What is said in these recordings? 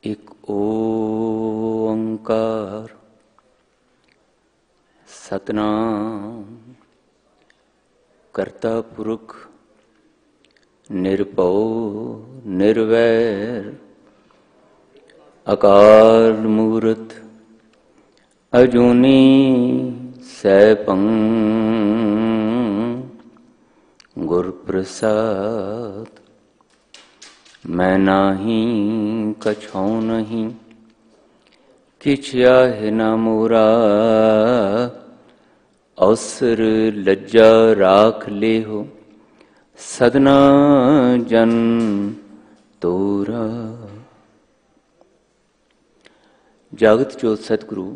एक ओंकार सतनाम करता पुरख निर्भव निर्वैर अकाल मूर्त अजूनी सैभं गुर प्रसाद। मैं नाही कछौ नहीं किछ आहे न मोरा अवसर लज्जा राख ले हो सदना जन तोरा। जागत जोत सतगुरु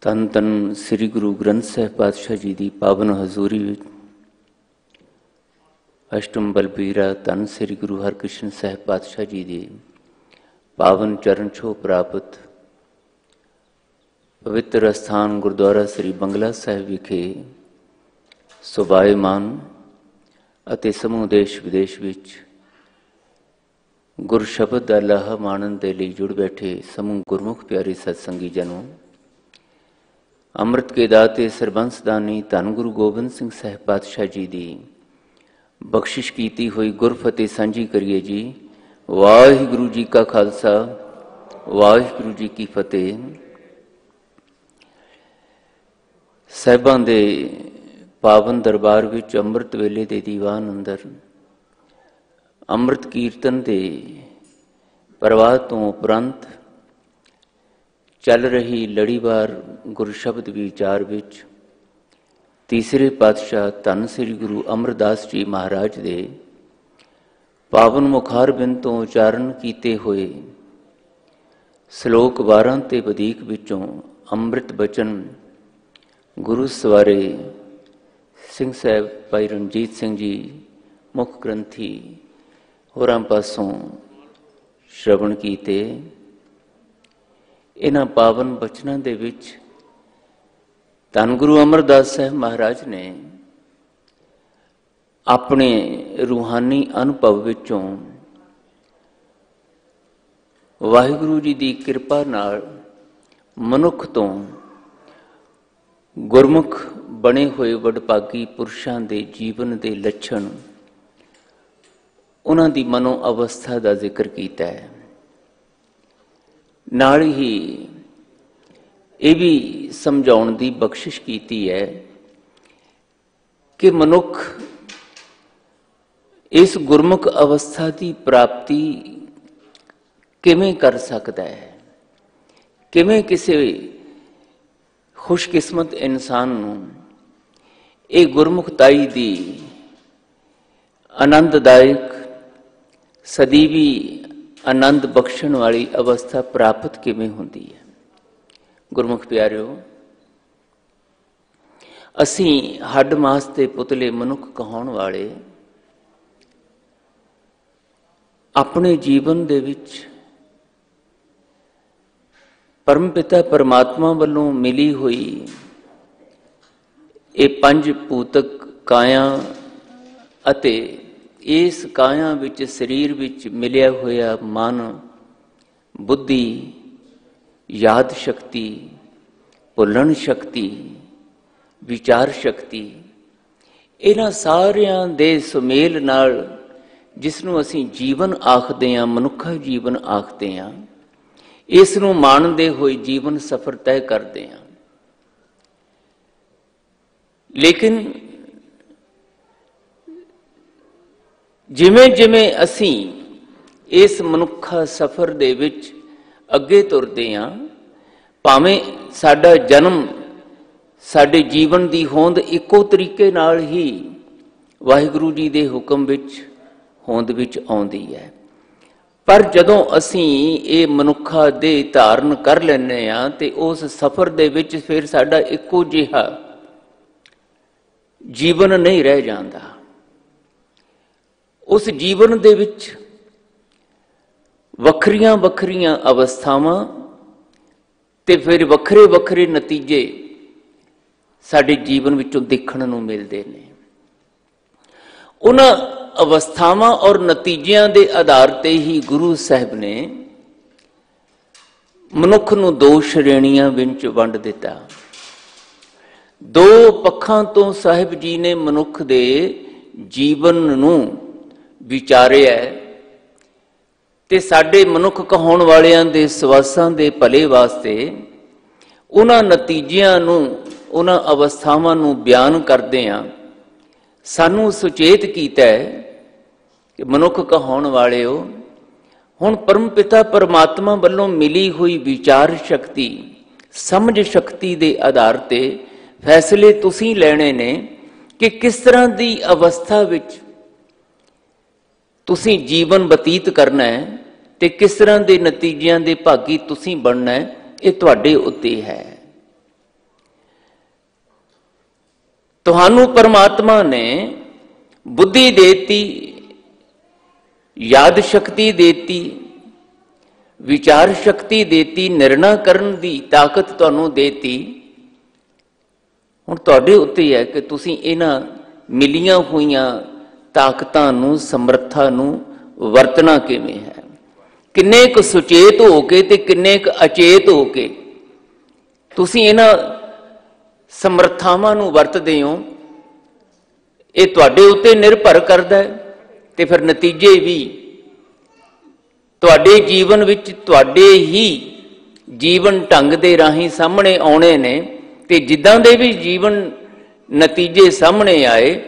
धन धन श्री गुरु ग्रंथ साहिब पातशाह जी की पावन हजूरी विच अष्टम बलबीरा धन श्री गुरु हरकृष्ण साहिब पातशाह जी के पावन चरण छो प्राप्त पवित्र स्थान गुरुद्वारा श्री बंगला साहिब विखे सुभायमान अते समूह देश विदेश विच गुर शब्द दा लाहा माणन दे लई जुड़ बैठे समूह गुरमुख प्यारे सत्संगी जनों, अमृत के दाते सरबंस दानी धन गुरु गोबिंद सिंह साहिब पातशाह जी की बख्शिश कीती हुई गुरफतेह सांझी करिए जी। वाहिगुरु जी का खालसा वाहिगुरु जी की फतेह। साहिबां दे पावन दरबार विच अमृत वेले दे दीवान अंदर अमृत कीर्तन दे प्रवाह तो उपरंत चल रही लड़ीवार गुरु शब्द विचार विच तीसरे पातशाह धन श्री गुरु अमरदास जी महाराज दे पावन मुखारबिंद तो उचारण किए हुए श्लोक 12 ते वधीक विचों अमृत बचन गुरु सवारे सिंह साहब भाई रणजीत सिंह जी मुख ग्रंथी होरां पासों श्रवण कीते। इन्हां पावन बचनां दे विच धन गुरु अमरदास साहब महाराज ने अपने रूहानी अनुभव विचों वाहिगुरु जी की कृपा नाल मनुख तो गुरमुख बने हुए वडभागी पुरुषों के जीवन के लक्षण उन्हां दी मनो अवस्था का जिक्र किया है। नाल ही ये भी समझाउण की बख्शिश की है कि मनुख इस गुरमुख अवस्था की प्राप्ति किवें कर सकता है, किवें किसी खुशकिस्मत इंसान नूं ये गुरमुखताई की आनंददायक सदीवी आनंद बख्शण वाली अवस्था प्राप्त किवें होंदी है। गुरमुख प्यारिओ, असी हड्ड मास के पुतले मनुख कहाउण वाले अपने जीवन दे विच परमपिता परमात्मा वालों मिली हुई ये पंज भूतक काया अते इस काया विच शरीर विच मिलिया होया मन बुद्धि याद शक्ति भुलण शक्ति विचार शक्ति इन्हां सारियां दे सुमेल नाल जिसनों असीं जीवन आखदे हां, मनुखा जीवन आखदे हां, इसनों माणदे होए जीवन सफर तय करदे हां। लेकिन जिमें जिमें असीं इस मनुखा सफर दे विच अगे तुरदे हां, भावें साडा जन्म साडे जीवन की होंद इको तरीके नाल ही वाहिगुरु जी दे हुक्म विच होंद विच आउंदी है, पर जदों असीं ये मनुखा दे धारण कर लैने हां ते उस सफर दे विच फिर साडा इको जिहा जीवन नहीं रह जांदा। उस जीवन दे विच वखरियां वखरियां अवस्थावां ते फिर वखरे वखरे नतीजे साडे जीवन विचों देखण नूं मिलदे ने। उन्हां ਅਵਸਥਾਵਾਂ ਔਰ ਨਤੀਜਿਆਂ ਦੇ ਆਧਾਰ ਤੇ ਹੀ ਗੁਰੂ ਸਾਹਿਬ ਨੇ ਮਨੁੱਖ ਨੂੰ ਦੋ ਸ਼੍ਰੇਣੀਆਂ ਵਿੱਚ ਵੰਡ ਦਿੱਤਾ। ਦੋ ਪੱਖਾਂ ਤੋਂ ਸਾਹਿਬ ਜੀ ਨੇ ਮਨੁੱਖ ਦੇ ਜੀਵਨ ਨੂੰ ਵਿਚਾਰਿਆ ਤੇ ਸਾਡੇ ਮਨੁੱਖ ਕਹਾਉਣ ਵਾਲਿਆਂ ਦੇ ਸਵਾਸਾਂ ਦੇ ਭਲੇ ਵਾਸਤੇ ਉਹਨਾਂ ਨਤੀਜਿਆਂ ਨੂੰ, ਉਹਨਾਂ ਅਵਸਥਾਵਾਂ ਨੂੰ ਬਿਆਨ ਕਰਦੇ ਆ ਸਾਨੂੰ ਸੁਚੇਤ ਕੀਤਾ ਹੈ ਕਿ ਮਨੁੱਖ ਕਹਾਉਣ ਵਾਲਿਓ, ਹੁਣ ਪਰਮ ਪਿਤਾ ਪਰਮਾਤਮਾ ਵੱਲੋਂ ਮਿਲੀ ਹੋਈ ਵਿਚਾਰ ਸ਼ਕਤੀ, ਸਮਝ ਸ਼ਕਤੀ ਦੇ ਆਧਾਰ ਤੇ ਫੈਸਲੇ ਤੁਸੀਂ ਲੈਣੇ ਨੇ ਕਿ ਕਿਸ ਤਰ੍ਹਾਂ ਦੀ ਅਵਸਥਾ ਵਿੱਚ ਤੁਸੀਂ ਜੀਵਨ ਬਤੀਤ ਕਰਨਾ ਹੈ ਤੇ ਕਿਸ ਤਰ੍ਹਾਂ ਦੇ ਨਤੀਜਿਆਂ ਦੇ ਭਾਗੀ ਤੁਸੀਂ ਬਣਨਾ ਹੈ। ਇਹ ਤੁਹਾਡੇ ਉੱਤੇ ਹੈ। ਤੁਹਾਨੂੰ ਪਰਮਾਤਮਾ ਨੇ ਬੁੱਧੀ ਦੇਤੀ, ਯਾਦ ਸ਼ਕਤੀ ਦੇਤੀ, ਵਿਚਾਰ ਸ਼ਕਤੀ ਦੇਤੀ, ਨਿਰਣਾ ਕਰਨ ਦੀ ਤਾਕਤ ਤੁਹਾਨੂੰ ਦੇਤੀ। ਹੁਣ ਤੁਹਾਡੇ ਉੱਤੇ ਹੈ ਕਿ ਤੁਸੀਂ ਇਹਨਾਂ ਮਿਲੀਆਂ ਹੋਈਆਂ ਤਾਕਤਾਂ ਨੂੰ, ਸਮਰੱਥਾ ਨੂੰ ਵਰਤਣਾ ਕਿਵੇਂ ਹੈ। ਕਿੰਨੇ ਕੁ ਸੁਚੇਤ ਹੋ ਕੇ ਤੇ ਕਿੰਨੇ ਕੁ ਅਚੇਤ ਹੋ ਕੇ ਤੁਸੀਂ ਇਹਨਾਂ ਸਮਰੱਥਾਵਾਂ ਨੂੰ ਵਰਤਦੇ ਹੋ, ਇਹ ਤੁਹਾਡੇ ਉੱਤੇ ਨਿਰਭਰ ਕਰਦਾ ਹੈ। ਤੇ ਫਿਰ ਨਤੀਜੇ ਵੀ ਤੁਹਾਡੇ ਜੀਵਨ ਵਿੱਚ, ਤੁਹਾਡੇ ਹੀ ਜੀਵਨ ਢੰਗ ਦੇ ਰਾਹੀਂ ਸਾਹਮਣੇ ਆਉਣੇ ਨੇ। ਤੇ ਜਿੱਦਾਂ ਦੇ ਵੀ ਜੀਵਨ ਨਤੀਜੇ ਸਾਹਮਣੇ ਆਏ,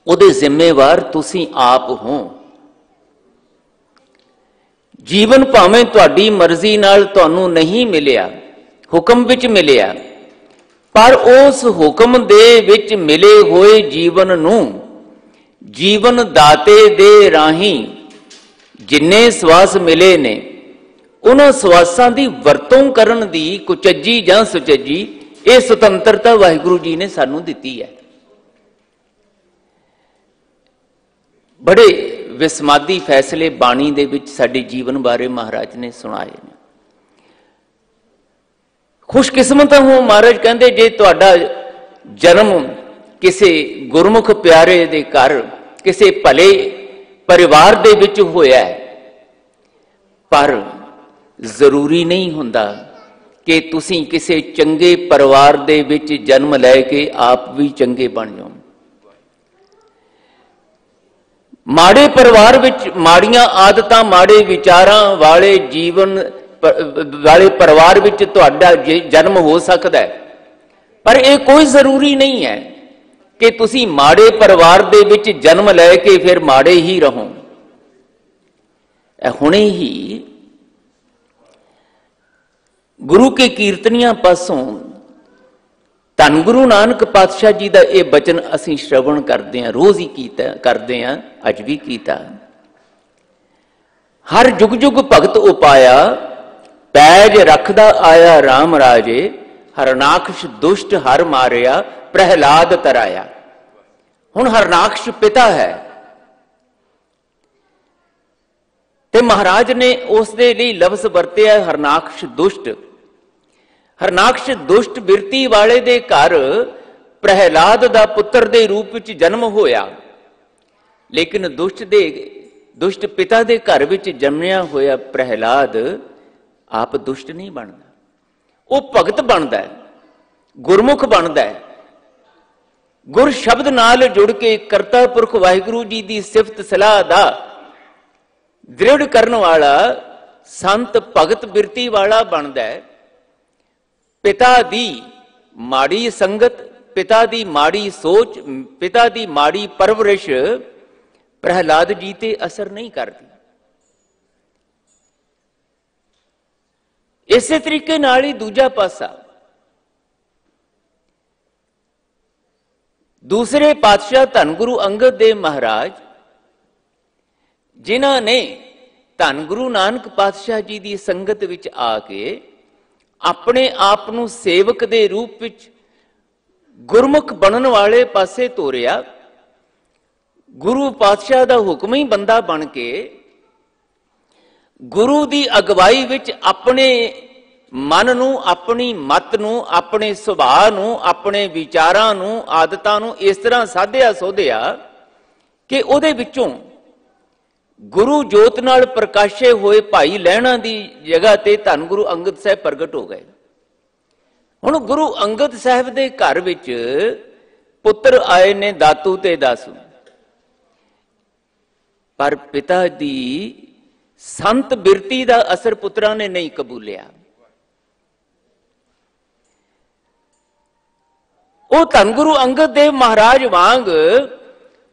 ਉਹਦੇ ਜ਼ਿੰਮੇਵਾਰ ਤੁਸੀਂ ਆਪ ਹੋ। ਜੀਵਨ ਭਾਵੇਂ ਤੁਹਾਡੀ ਮਰਜ਼ੀ ਨਾਲ ਤੁਹਾਨੂੰ ਨਹੀਂ ਮਿਲਿਆ, ਹੁਕਮ ਵਿੱਚ ਮਿਲਿਆ, ਪਰ ਉਸ ਹੁਕਮ ਦੇ ਵਿੱਚ ਮਿਲੇ ਹੋਏ ਜੀਵਨ ਨੂੰ ਜੀਵਨ ਦਾਤੇ ਦੇ ਰਾਹੀਂ ਜਿੰਨੇ ਸਵਾਸ ਮਿਲੇ ਨੇ, ਉਹਨਾਂ ਸਵਾਸਾਂ ਦੀ ਵਰਤੋਂ ਕਰਨ ਦੀ ਕੁਚੱਜੀ ਜਾਂ ਸੁਚੱਜੀ, ਇਹ ਸੁਤੰਤਰਤਾ ਵਾਹਿਗੁਰੂ ਜੀ ਨੇ ਸਾਨੂੰ ਦਿੱਤੀ ਹੈ। ਬੜੇ ਵਿਸਮਾਦੀ ਫੈਸਲੇ ਬਾਣੀ ਦੇ ਵਿੱਚ ਸਾਡੇ ਜੀਵਨ ਬਾਰੇ ਮਹਾਰਾਜ ਨੇ ਸੁਣਾਏ ਨੇ। ਖੁਸ਼ਕਿਸਮਤ ਹੋ ਮਹਾਰਾਜ ਕਹਿੰਦੇ, ਜੇ ਤੁਹਾਡਾ ਜਨਮ ਕਿਸੇ ਗੁਰਮੁਖ ਪਿਆਰੇ ਦੇ ਘਰ, ਕਿਸੇ ਭਲੇ ਪਰਿਵਾਰ ਦੇ ਵਿੱਚ ਹੋਇਆ ਹੈ, ਪਰ ਜ਼ਰੂਰੀ ਨਹੀਂ ਹੁੰਦਾ ਕਿ ਤੁਸੀਂ ਕਿਸੇ ਚੰਗੇ ਪਰਿਵਾਰ ਦੇ ਵਿੱਚ ਜਨਮ ਲੈ ਕੇ ਆਪ ਵੀ ਚੰਗੇ ਬਣ ਜਾਓ। ਮਾੜੇ ਪਰਿਵਾਰ ਵਿੱਚ ਮਾੜੀਆਂ ਆਦਤਾਂ, ਮਾੜੇ ਵਿਚਾਰਾਂ ਵਾਲੇ ਜੀਵਨ ਵਾਲੇ ਪਰਿਵਾਰ ਵਿੱਚ ਤੁਹਾਡਾ ਜਨਮ ਹੋ ਸਕਦਾ ਹੈ, ਪਰ ਇਹ ਕੋਈ ਜ਼ਰੂਰੀ ਨਹੀਂ ਹੈ ਕਿ ਤੁਸੀਂ ਮਾੜੇ ਪਰਿਵਾਰ ਦੇ ਵਿੱਚ ਜਨਮ ਲੈ ਕੇ ਫਿਰ ਮਾੜੇ ਹੀ ਰਹੋ। ਇਹ ਹੁਣੇ ਹੀ ਗੁਰੂ ਕੇ ਕੀਰਤਨੀਆਂ ਪਾਸੋਂ ਧੰਨ ਗੁਰੂ ਨਾਨਕ ਪਾਤਸ਼ਾਹ ਜੀ ਦਾ ਇਹ ਬਚਨ ਅਸੀਂ ਸ਼ਰਵਣ ਕਰਦੇ ਹਾਂ, ਰੋਜ਼ ਹੀ ਕਰਦੇ ਹਾਂ, ਅੱਜ ਵੀ ਕੀਤਾ। ਹਰ ਜੁਗ ਜੁਗ ਭਗਤ ਉਪਾਇਆ, ਪੈਜ ਰੱਖਦਾ ਆਇਆ ਰਾਮ ਰਾਜੇ, ਹਰਨਾਕਸ਼ ਦੁਸ਼ਟ ਹਰ ਮਾਰਿਆ, ਪ੍ਰਹਿਲਾਦ ਤਰਾਇਆ। ਹੁਣ ਹਰਨਾਕਸ਼ ਪਿਤਾ ਹੈ ਤੇ ਮਹਾਰਾਜ ਨੇ ਉਸ ਦੇ ਲਈ ਲਫ਼ਜ਼ ਵਰਤਿਆ ਹਰਨਾਕਸ਼ ਦੁਸ਼ਟ। ਹਰਨਾਕਸ਼ ਦੁਸ਼ਟ ਬਿਰਤੀ ਵਾਲੇ ਦੇ ਘਰ ਪ੍ਰਹਿਲਾਦ ਦਾ ਪੁੱਤਰ ਦੇ ਰੂਪ ਵਿੱਚ ਜਨਮ ਹੋਇਆ, ਲੇਕਿਨ ਦੁਸ਼ਟ ਪਿਤਾ ਦੇ ਘਰ ਵਿੱਚ ਜੰਮਿਆ ਹੋਇਆ ਪ੍ਰਹਿਲਾਦ ਆਪ ਦੁਸ਼ਟ ਨਹੀਂ ਬਣਦਾ। ਉਹ ਭਗਤ ਬਣਦਾ ਹੈ, ਗੁਰਮੁਖ ਬਣਦਾ ਹੈ। ਗੁਰ ਸ਼ਬਦ ਨਾਲ ਜੁੜ ਕੇ ਕਰਤਾ ਪੁਰਖ ਵਾਹਿਗੁਰੂ ਜੀ ਦੀ ਸਿਫਤ ਸਲਾਹ ਦਾ ਦ੍ਰਿੜ ਕਰਨ ਵਾਲਾ ਸੰਤ ਭਗਤ ਬਿਰਤੀ ਵਾਲਾ ਬਣਦਾ ਹੈ। ਪਿਤਾ ਦੀ ਮਾੜੀ ਸੰਗਤ, ਪਿਤਾ ਦੀ ਮਾੜੀ ਸੋਚ, ਪਿਤਾ ਦੀ ਮਾੜੀ ਪਰਵਰਿਸ਼ ਪ੍ਰਹਿਲਾਦ ਜੀ ਤੇ ਅਸਰ ਨਹੀਂ ਕਰਦੀ। ਇਸੇ ਤਰੀਕੇ ਨਾਲ ਹੀ ਦੂਜਾ ਪਾਸਾ, ਦੂਸਰੇ ਪਾਤਸ਼ਾਹ ਧੰਨ ਗੁਰੂ ਅੰਗਦ ਦੇਵ ਮਹਾਰਾਜ, ਜਿਨ੍ਹਾਂ ਨੇ ਧੰਨ ਗੁਰੂ ਨਾਨਕ ਪਾਤਸ਼ਾਹ ਜੀ ਦੀ ਸੰਗਤ ਵਿੱਚ ਆ ਕੇ ਆਪਣੇ ਆਪ ਨੂੰ ਸੇਵਕ ਦੇ ਰੂਪ ਵਿੱਚ ਗੁਰਮੁਖ ਬਣਨ ਵਾਲੇ ਪਾਸੇ ਤੋਰਿਆ। ਗੁਰੂ ਪਾਤਸ਼ਾਹ ਦਾ ਹੁਕਮ ਹੀ ਬੰਦਾ ਬਣ ਕੇ ਗੁਰੂ ਦੀ ਅਗਵਾਈ ਵਿੱਚ ਆਪਣੇ ਮਨ ਨੂੰ, ਆਪਣੀ ਮਤ ਨੂੰ, ਆਪਣੇ ਸੁਭਾਅ ਨੂੰ, ਆਪਣੇ ਵਿਚਾਰਾਂ ਨੂੰ, ਆਦਤਾਂ ਨੂੰ ਇਸ ਤਰ੍ਹਾਂ ਸਾਧਿਆ ਸੋਧਿਆ कि ਉਹਦੇ ਵਿੱਚੋਂ ਗੁਰੂ ਜੋਤ ਨਾਲ ਪ੍ਰਕਾਸ਼ੇ ਹੋਏ ਭਾਈ ਲਹਿਣਾ ਦੀ ਜਗ੍ਹਾ ਤੇ ਧੰਨ ਗੁਰੂ ਅੰਗਦ ਸਾਹਿਬ ਪ੍ਰਗਟ ਹੋ ਗਏ। ਹੁਣ ਗੁਰੂ ਅੰਗਦ ਸਾਹਿਬ ਦੇ ਘਰ ਵਿੱਚ ਪੁੱਤਰ ਆਏ ਨੇ ਦਾਤੂ ਤੇ ਦਾਸੂ, ਪਰ ਪਿਤਾ ਦੀ ਸੰਤ ਬਿਰਤੀ ਦਾ ਅਸਰ ਪੁੱਤਰਾਂ ਨੇ ਨਹੀਂ ਕਬੂਲਿਆ। ਉਹ ਧੰਨ ਗੁਰੂ ਅੰਗਦ ਦੇਵ ਮਹਾਰਾਜ ਵਾਂਗ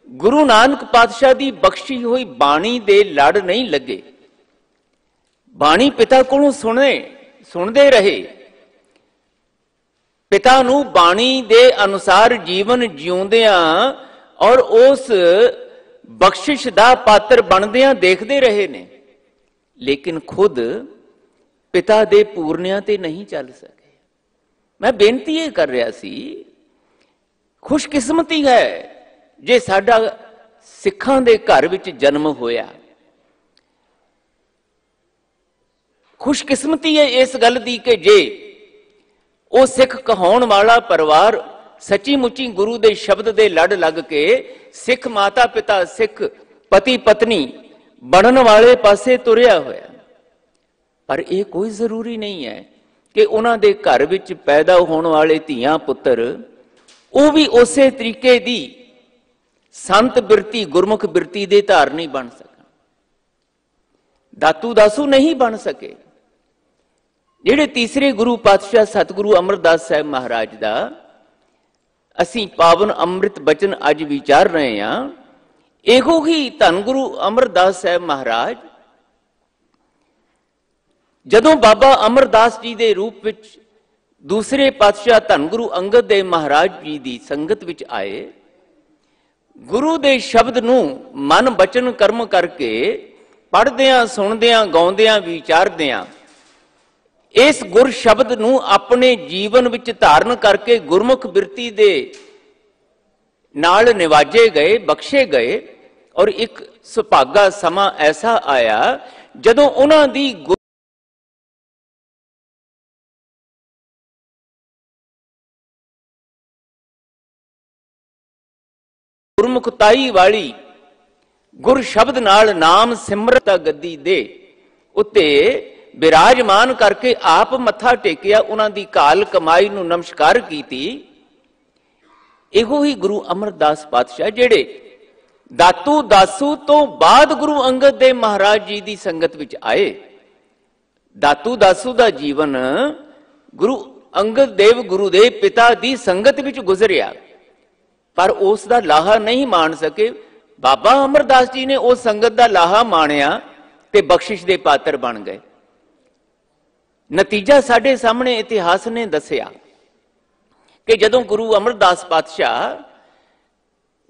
ਗੁਰੂ ਨਾਨਕ ਪਾਤਸ਼ਾਹ ਦੀ ਬਖਸ਼ੀ ਹੋਈ ਬਾਣੀ ਦੇ ਲੜ ਨਹੀਂ ਲੱਗੇ। ਬਾਣੀ ਪਿਤਾ ਕੋਲੋਂ ਸੁਣਦੇ ਰਹੇ, ਪਿਤਾ ਨੂੰ ਬਾਣੀ ਦੇ ਅਨੁਸਾਰ ਜੀਵਨ ਜਿਉਂਦਿਆਂ ਔਰ ਉਸ ਬਖਸ਼ਿਸ਼ ਦਾ ਪਾਤਰ ਬਣਦਿਆਂ ਦੇਖਦੇ ਰਹੇ ਨੇ, ਲੇਕਿਨ ਖੁਦ ਪਿਤਾ ਦੇ ਪੂਰਨਿਆਂ ਤੇ ਨਹੀਂ ਚੱਲ ਸਕੇ। ਮੈਂ ਬੇਨਤੀ ਇਹ ਕਰ ਰਿਹਾ ਸੀ, ਖੁਸ਼ਕਿਸਮਤੀ ਹੈ ਜੇ ਸਾਡਾ ਸਿੱਖਾਂ ਦੇ ਘਰ ਵਿੱਚ ਜਨਮ ਹੋਇਆ। ਖੁਸ਼ਕਿਸਮਤੀ ਹੈ ਇਸ ਗੱਲ ਦੀ ਕਿ ਜੇ ਉਹ ਸਿੱਖ ਕਹਾਉਣ ਵਾਲਾ ਪਰਿਵਾਰ ਸੱਚੀ ਮੁੱਚੀ ਗੁਰੂ ਦੇ ਸ਼ਬਦ ਦੇ ਲੜ ਲੱਗ ਕੇ ਸਿੱਖ ਮਾਤਾ ਪਿਤਾ, ਸਿੱਖ ਪਤੀ ਪਤਨੀ ਬਣਨ ਵਾਲੇ ਪਾਸੇ ਤੁਰਿਆ ਹੋਇਆ। ਪਰ ਇਹ ਕੋਈ ਜ਼ਰੂਰੀ ਨਹੀਂ ਹੈ ਕਿ ਉਹਨਾਂ ਦੇ ਘਰ ਵਿੱਚ ਪੈਦਾ ਹੋਣ ਵਾਲੇ ਧੀਆਂ ਪੁੱਤਰ ਉਹ ਵੀ ਉਸੇ ਤਰੀਕੇ ਦੀ ਸੰਤ ਬਿਰਤੀ, ਗੁਰਮੁਖ ਬਿਰਤੀ ਦੇ ਧਾਰਨੀ ਬਣ ਸਕਣ। ਦਾਤੂ ਦਾਸੂ ਨਹੀਂ ਬਣ ਸਕੇ। ਜਿਹੜੇ ਤੀਸਰੇ ਗੁਰੂ ਪਾਤਸ਼ਾਹ ਸਤਿਗੁਰੂ ਅਮਰਦਾਸ ਸਾਹਿਬ ਮਹਾਰਾਜ ਦਾ ਅਸੀਂ ਪਾਵਨ ਅੰਮ੍ਰਿਤ ਬਚਨ ਅੱਜ ਵਿਚਾਰ ਰਹੇ ਹਾਂ, ਇਹੋ ਹੀ ਧੰਨ ਗੁਰੂ ਅਮਰਦਾਸ ਸਾਹਿਬ ਮਹਾਰਾਜ ਜਦੋਂ ਬਾਬਾ ਅਮਰਦਾਸ ਜੀ ਦੇ ਰੂਪ ਵਿੱਚ ਦੂਸਰੇ ਪਾਤਸ਼ਾਹ ਧੰਨ ਗੁਰੂ ਅੰਗਦ ਦੇਵ ਮਹਾਰਾਜ ਜੀ ਦੀ ਸੰਗਤ ਵਿੱਚ ਆਏ, ਗੁਰੂ ਦੇ ਸ਼ਬਦ ਨੂੰ ਮਨ ਬਚਨ ਕਰਮ ਕਰਕੇ ਪੜ੍ਹਦਿਆਂ, ਸੁਣਦਿਆਂ, ਗਾਉਂਦਿਆਂ, ਵਿਚਾਰਦਿਆਂ ਇਸ ਗੁਰ ਸ਼ਬਦ ਨੂੰ ਆਪਣੇ ਜੀਵਨ ਵਿੱਚ ਧਾਰਨ ਕਰਕੇ ਗੁਰਮੁਖ ਬਿਰਤੀ ਦੇ ਨਾਲ ਨਿਵਾਜੇ ਗਏ, ਬਖਸ਼ੇ ਗਏ। ਔਰ ਇੱਕ ਸੁਭਾਗਾ ਸਮਾਂ ਐਸਾ ਆਇਆ ਜਦੋਂ ਉਹਨਾਂ ਦੀ ਗੁਰਮੁਖਤਾਈ ਵਾਲੀ ਗੁਰ ਸ਼ਬਦ ਨਾਲ ਨਾਮ ਸਿਮਰਤ ਗੱਦੀ ਦੇ ਉੱਤੇ ਬਿਰਾਜਮਾਨ ਕਰਕੇ ਆਪ ਮੱਥਾ ਟੇਕਿਆ, ਉਹਨਾਂ ਦੀ ਕਾਲ ਕਮਾਈ ਨੂੰ ਨਮਸਕਾਰ ਕੀਤੀ। ਇਹੋ ਹੀ ਗੁਰੂ ਅਮਰਦਾਸ ਪਾਤਸ਼ਾਹ ਜਿਹੜੇ ਦਾਤੂ ਦਾਸੂ ਤੋਂ ਬਾਅਦ ਗੁਰੂ ਅੰਗਦ ਦੇਵ ਮਹਾਰਾਜ ਜੀ ਦੀ ਸੰਗਤ ਵਿੱਚ ਆਏ। ਦਾਤੂ ਦਾਸੂ ਦਾ ਜੀਵਨ ਗੁਰੂ ਅੰਗਦ ਦੇਵ ਗੁਰੂ ਦੇ ਪਿਤਾ ਦੀ ਸੰਗਤ ਵਿੱਚ ਗੁਜ਼ਰਿਆ, ਪਰ ਉਸ ਦਾ ਲਾਹਾ ਨਹੀਂ ਮਾਣ ਸਕੇ। ਬਾਬਾ ਅਮਰਦਾਸ ਜੀ ਨੇ ਉਸ ਸੰਗਤ ਦਾ ਲਾਹਾ ਮਾਣਿਆ ਤੇ ਬਖਸ਼ਿਸ਼ ਦੇ ਪਾਤਰ ਬਣ ਗਏ। ਨਤੀਜਾ ਸਾਡੇ ਸਾਹਮਣੇ ਇਤਿਹਾਸ ਨੇ ਦੱਸਿਆ ਕਿ ਜਦੋਂ ਗੁਰੂ ਅਮਰਦਾਸ ਪਾਤਸ਼ਾਹ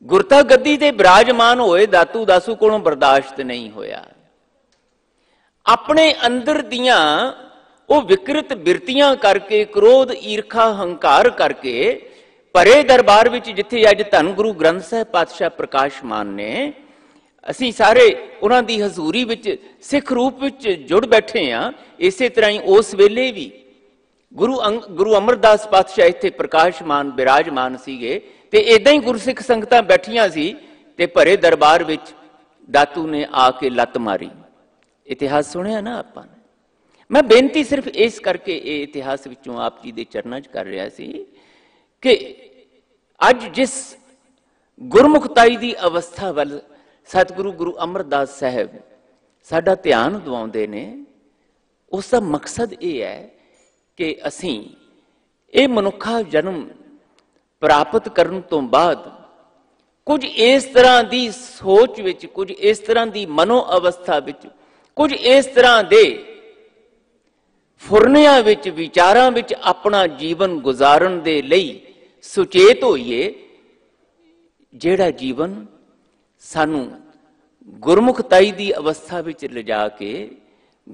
ਗੁਰਤਾ ਗੱਦੀ ਤੇ ਬਿਰਾਜਮਾਨ ਹੋਏ, ਦਾਤੂ ਦਾਸੂ ਕੋਲੋਂ ਬਰਦਾਸ਼ਤ ਨਹੀਂ ਹੋਇਆ। ਆਪਣੇ ਅੰਦਰ ਦੀਆਂ ਉਹ ਵਿਕਰਤ ਬਿਰਤੀਆਂ ਕਰਕੇ, ਕ੍ਰੋਧ, ਈਰਖਾ, ਹੰਕਾਰ ਕਰਕੇ ਭਰੇ ਦਰਬਾਰ ਵਿੱਚ ਜਿੱਥੇ ਅੱਜ ਧੰਨ ਗੁਰੂ ਗ੍ਰੰਥ ਸਾਹਿਬ ਪਾਤਸ਼ਾਹ ਪ੍ਰਕਾਸ਼ਮਾਨ ਨੇ, ਅਸੀਂ ਸਾਰੇ ਉਹਨਾਂ ਦੀ ਹਜ਼ੂਰੀ ਵਿੱਚ ਸਿੱਖ ਰੂਪ ਵਿੱਚ ਜੁੜ ਬੈਠੇ ਹਾਂ। ਇਸੇ ਤਰ੍ਹਾਂ ਹੀ ਉਸ ਵੇਲੇ ਵੀ ਗੁਰੂ ਅਮਰਦਾਸ ਪਾਤਸ਼ਾਹ ਇੱਥੇ ਪ੍ਰਕਾਸ਼ਮਾਨ ਬਿਰਾਜਮਾਨ ਸੀਗੇ ਤੇ ਇਦਾਂ ਹੀ ਗੁਰਸਿੱਖ ਸੰਗਤਾਂ ਬੈਠੀਆਂ ਸੀ ਤੇ ਭਰੇ ਦਰਬਾਰ ਵਿੱਚ ਦਾਤੂ ਨੇ ਆ ਕੇ ਲੱਤ ਮਾਰੀ। ਇਤਿਹਾਸ ਸੁਣਿਆ ਨਾ ਆਪਾਂ ਨੇ। ਮੈਂ ਬੇਨਤੀ ਸਿਰਫ ਇਸ ਕਰਕੇ ਇਹ ਇਤਿਹਾਸ ਵਿੱਚੋਂ ਆਪ ਜੀ ਦੇ ਚਰਨਾਂ 'ਚ ਕਰ ਰਿਹਾ ਸੀ ਕਿ ਅੱਜ ਜਿਸ ਗੁਰਮੁਖਤਾਈ ਦੀ ਅਵਸਥਾ ਵੱਲ ਸਤਿਗੁਰੂ ਗੁਰੂ ਅਮਰਦਾਸ ਸਾਹਿਬ ਸਾਡਾ ਧਿਆਨ ਦਿਵਾਉਂਦੇ ਨੇ, ਉਸ ਦਾ ਮਕਸਦ ਇਹ ਹੈ ਕਿ ਅਸੀਂ ਇਹ ਮਨੁੱਖਾ ਜਨਮ ਪ੍ਰਾਪਤ ਕਰਨ ਤੋਂ ਬਾਅਦ ਕੁਝ ਇਸ ਤਰ੍ਹਾਂ ਦੀ ਸੋਚ ਵਿੱਚ, ਕੁਝ ਇਸ ਤਰ੍ਹਾਂ ਦੀ ਮਨੋ ਅਵਸਥਾ ਵਿੱਚ, ਕੁਝ ਇਸ ਤਰ੍ਹਾਂ ਦੇ ਫੁਰਨਿਆਂ ਵਿੱਚ, ਵਿਚਾਰਾਂ ਵਿੱਚ ਆਪਣਾ ਜੀਵਨ ਗੁਜ਼ਾਰਨ ਦੇ ਲਈ ਸੁਚੇਤ ਹੋਈਏ, ਜਿਹੜਾ ਜੀਵਨ ਸਾਨੂੰ ਗੁਰਮੁਖਤਾਈ ਦੀ ਅਵਸਥਾ ਵਿੱਚ ਲਿਜਾ ਕੇ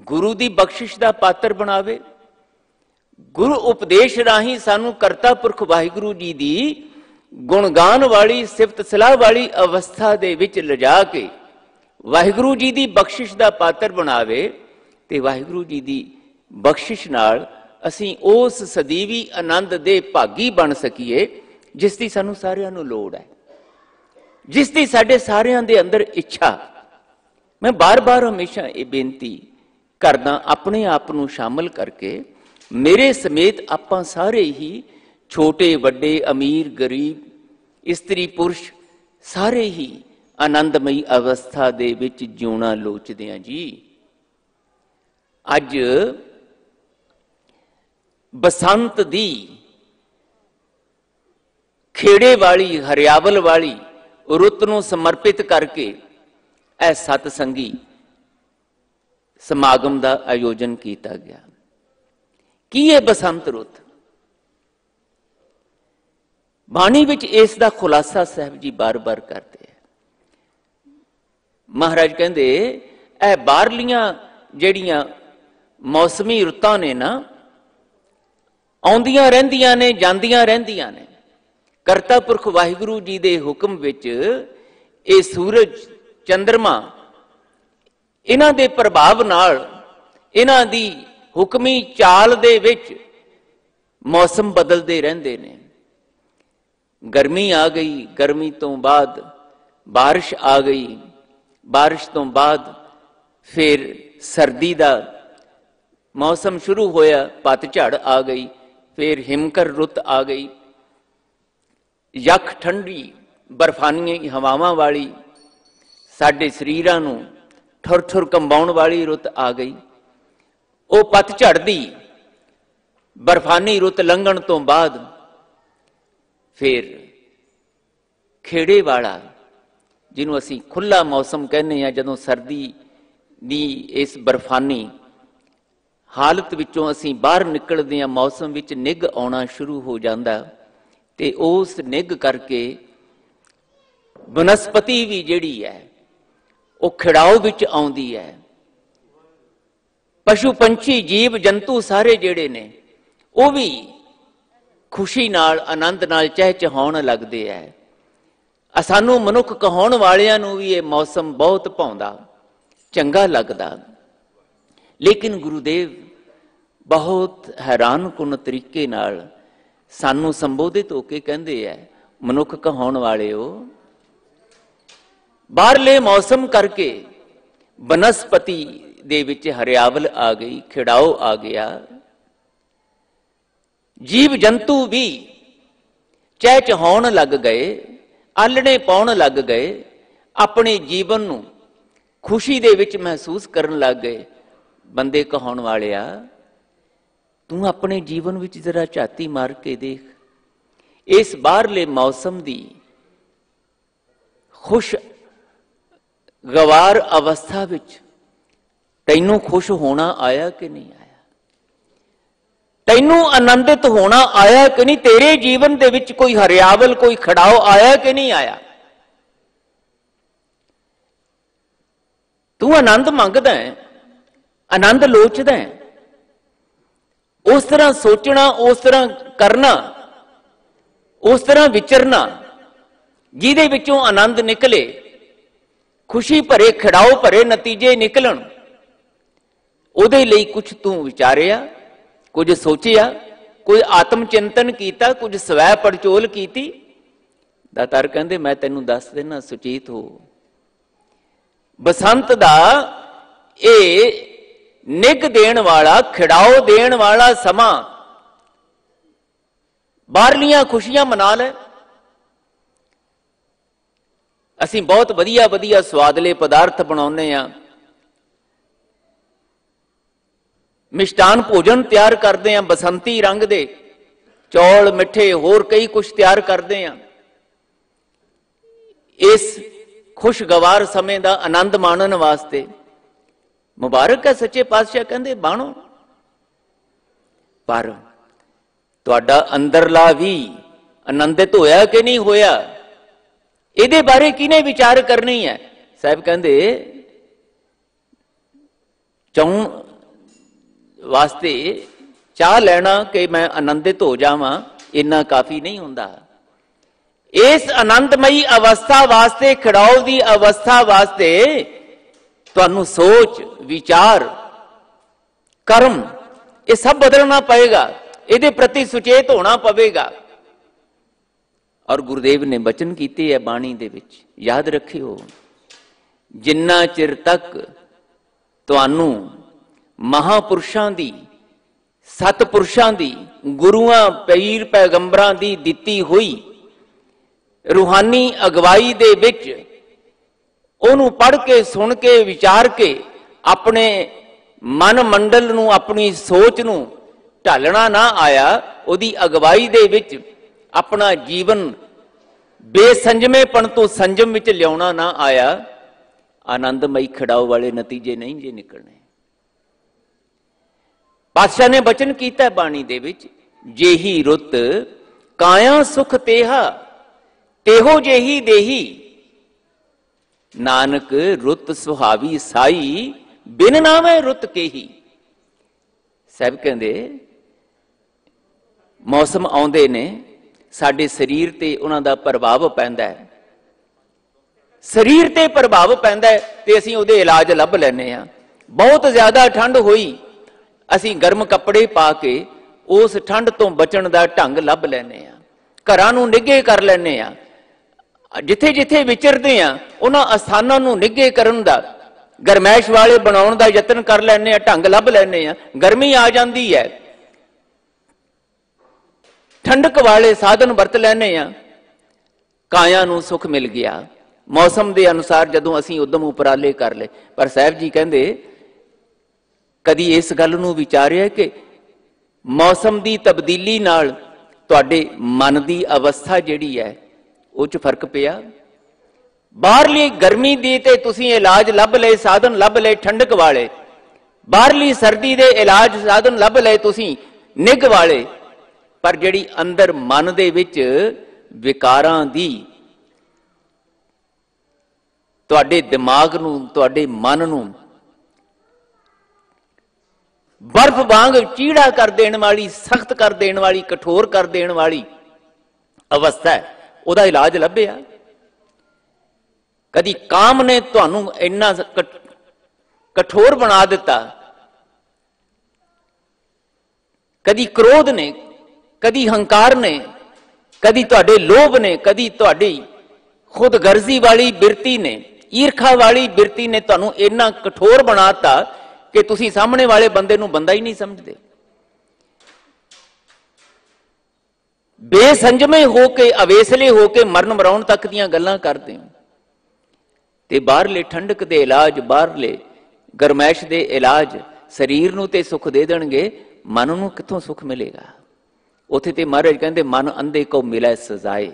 ਗੁਰੂ ਦੀ ਬਖਸ਼ਿਸ਼ ਦਾ ਪਾਤਰ ਬਣਾਵੇ। ਗੁਰੂ ਉਪਦੇਸ਼ ਰਾਹੀਂ ਸਾਨੂੰ ਕਰਤਾ ਪੁਰਖ ਵਾਹਿਗੁਰੂ ਜੀ ਦੀ ਗੁਣਗਾਨ ਵਾਲੀ, ਸਿਫਤ ਸਲਾਹ ਵਾਲੀ ਅਵਸਥਾ ਦੇ ਵਿੱਚ ਲਿਜਾ ਕੇ ਵਾਹਿਗੁਰੂ ਜੀ ਦੀ ਬਖਸ਼ਿਸ਼ ਦਾ ਪਾਤਰ ਬਣਾਵੇ ਤੇ ਵਾਹਿਗੁਰੂ ਜੀ ਦੀ ਬਖਸ਼ਿਸ਼ ਨਾਲ ਅਸੀਂ ਉਸ ਸਦੀਵੀ ਆਨੰਦ ਦੇ ਭਾਗੀ ਬਣ ਸਕੀਏ ਜਿਸ ਦੀ ਸਾਨੂੰ ਸਾਰਿਆਂ ਨੂੰ ਲੋੜ ਹੈ। जिस दी साडे सारियां दे अंदर इच्छा। मैं बार बार हमेशा ये बेनती करदा अपने आप नूं शामिल करके, मेरे समेत आपां सारे ही छोटे वड्डे अमीर गरीब इस्त्री पुरुष सारे ही आनंदमई अवस्था दे विच जिउणा लोचदे हां जी। अज बसंत दी खेड़े वाली हरियावल वाली रुत नूं समर्पित करके यह सतसंगी समागम का आयोजन किया गया। की है बसंत रुत? बाणी विच इसका खुलासा साहब जी बार बार करते हैं। महाराज कहते ए बाहरलियां जड़ियां मौसमी रुतां ने ना, आउंदियां रहिंदियां ने जांदियां रहिंदियां ने। करता पुरख वाहिगुरू जी दे हुक्म विच ये सूरज चंद्रमा इन्हां दे प्रभाव नाल, इन्हां दी हुक्मी चाल दे विच मौसम बदलते रहंदे ने। गर्मी आ गई, गर्मी तो बाद बारिश आ गई, बारिश तो बाद फिर सर्दी का मौसम शुरू होया, पतझड़ आ गई, फिर हिमकर रुत आ गई, यख ठंडी बर्फानी हवावां वाली साडे शरीरां नूं ठुर ठुर कंबाउण वाली रुत आ गई। वो पतझड़ दी बर्फानी रुत लंघण तो बाद फिर खेड़े वाला, जिन्हों असीं खुला मौसम कहने हैं, जदों सर्दी दी इस बर्फानी हालत विचों असीं बाहर निकलदे हां, मौसम विच निघ आउणा शुरू हो जांदा, ते उस निघ करके वनस्पति भी जिहड़ी है वो खिड़ाओ विच आउंदी है। पशु पंछी जीव जंतु सारे जिहड़े ने वो भी खुशी नाल आनंद नाल चहचहाउण लगदे है। सानू मनुख कहाउण वालियां नूं भी ये मौसम बहुत भाउंदा, चंगा लगदा। लेकिन गुरुदेव बहुत हैरान कुन तरीके नाल सानू संबोधित होके कहंदे है, मनुख कहाउण वालिओ, बाहरले मौसम करके वनस्पति दे विच हरियावल आ गई, खिड़ाओ आ गया, जीव जंतु भी चहचहाउण लग गए, आलणे पाउण लग गए, अपने जीवन नूं खुशी दे विच महसूस करन लग गए। बंदे कहाउण वालिया, तू अपने जीवन विच जरा झाती मार के देख, इस बाहरले मौसम दी खुश गवार अवस्था विच तैनू खुश होना आया कि नहीं आया? तैनू आनंदित होना आया कि नहीं? तेरे जीवन दे विच कोई हरियावल, कोई खड़ाओ आया कि नहीं आया? तू आनंद मंगदा है, आनंद लोचदा है, उस तरह सोचना, उस तरह करना, उस तरह विचरना जिहदे विचों आनंद निकले, खुशी भरे खिड़ाओ भरे नतीजे निकलन। उहदे लई कुछ तू विचारिया, कुछ सोचिया, कोई आत्म चिंतन किया, कुछ स्वै पड़चोल की? दातार कहंदे मैं तैनूं दस देना, सुचेत हो। बसंत दा ये निग देण वाला, खिड़ाओ देण वाला समा, बाहरलियां खुशियां मना ले। असीं बहुत वधिया वधिया स्वादले पदार्थ बनाउने आ, मिष्टान भोजन तैयार करते हैं बसंती रंग दे, चौल मिठे होर कई कुछ तैयार करते हैं। इस खुशगवार समय का आनंद माणन वास्ते मुबारक है सच्चे पातशाह कहंदे बाणो, पर तुहाडा अंदरला भी आनंदित होया कि नहीं होया, इहदे बारे किने विचार करनी है? साहब कहंदे चाउण वास्ते चाह लेना कि मैं आनंदित हो जावां, इन्ना काफी नहीं हुंदा। इस आनंदमयी अवस्था वास्ते, खिड़ाओ दी अवस्था वास्ते तुहानू सोच, विचार, कर्म ये सब बदलना पएगा, इहदे प्रति सुचेत होना पवेगा। और गुरुदेव ने बचन कीते है बाणी दे विच, याद रखियो, जिन्ना चिर तक तुहानू महापुरुषां दी, सतपुरुषां दी, गुरुआं पीर पैगंबरां दी दित्ती हुई रूहानी अगवाई दे विच ओनू पढ़ के, सुन के, विचार के अपने मन मंडल नू, अपनी सोच नू ढालना ना आया, उहदी अगवाई दे विच अपना जीवन बेसंजमेपन तो संजम विच लियाउणा ना आया, आनंदमई खड़ाओ वाले नतीजे नहीं जे निकलने। पातशाह ने बचन कीता बाणी दे विच, जेही रुत काया सुख तेहा, तेहो जेही देही, नानक रुत सुहावी साई, बिन नामे रुत केही। साहब कहंदे मौसम आउंदे ने, साडे शरीर ते उन्हां दा प्रभाव पैंदा है, शरीर ते प्रभाव पैंदा है ते असीं उहदे इलाज लभ लैने आ। बहुत ज्यादा ठंड होई, असीं गर्म कपड़े पा के उस ठंड तो बचण दा ढंग लभ लैने आ, घरां नूं निघे कर लैने आ, जिथे जिथे विचरदे आ उन्हां अस्थानां नूं निघे करन दा, गरमैश वाले बनाउण दा यतन कर लैने आ, ढंग लभ लैने आ। गर्मी आ जांदी है, ठंडक वाले साधन वरत लैने आ, काया नूं सुख मिल गया। मौसम के अनुसार जदों असीं उद्यम उपराले कर ले, पर साहब जी कहंदे कदी इस गल नूं विचारिया कि मौसम की तब्दीली नाल तुहाडे मन की अवस्था जिहड़ी है उह च फर्क पिया। बाहरली गर्मी दी ते तुसीं इलाज लभ लए, साधन लभ लए ठंडक वाले, बाहरली सर्दी दे इलाज साधन लभ लए तुसीं निघ वाले, पर जिहड़ी अंदर मन दे विच विकारां दी, तुहाडे दिमाग नूं, तुहाडे मन नूं बर्फ वांग चीड़ा कर देण वाली, सख्त कर देण वाली, कठोर कर देण वाली अवस्था है, उहदा इलाज लभ्या। कदी काम ने तुहानूं इन्ना कठोर बना दिता, कदी क्रोध ने, कदी हंकार ने, कदी तुहाडे लोभ ने, कदी तुहाडी खुद गर्जी वाली बिरती ने, ईर्खा वाली बिरती ने तुहानूं इन्ना कठोर बनाता कि तुसीं सामने वाले बंदे नूं बंदा ही नहीं समझदे। बेसंजमे होके, अवेसले होके मरण मराउण तक दीयां गल्लां करदे हो। ते बाहरले ठंडक दे इलाज, बाहरले गरमैश दे इलाज शरीर नूं ते सुख दे देणगे, मन नूं कित्थों सुख मिलेगा। उत्थे ते महाराज कहंदे मन अंधे को मिले सजाए।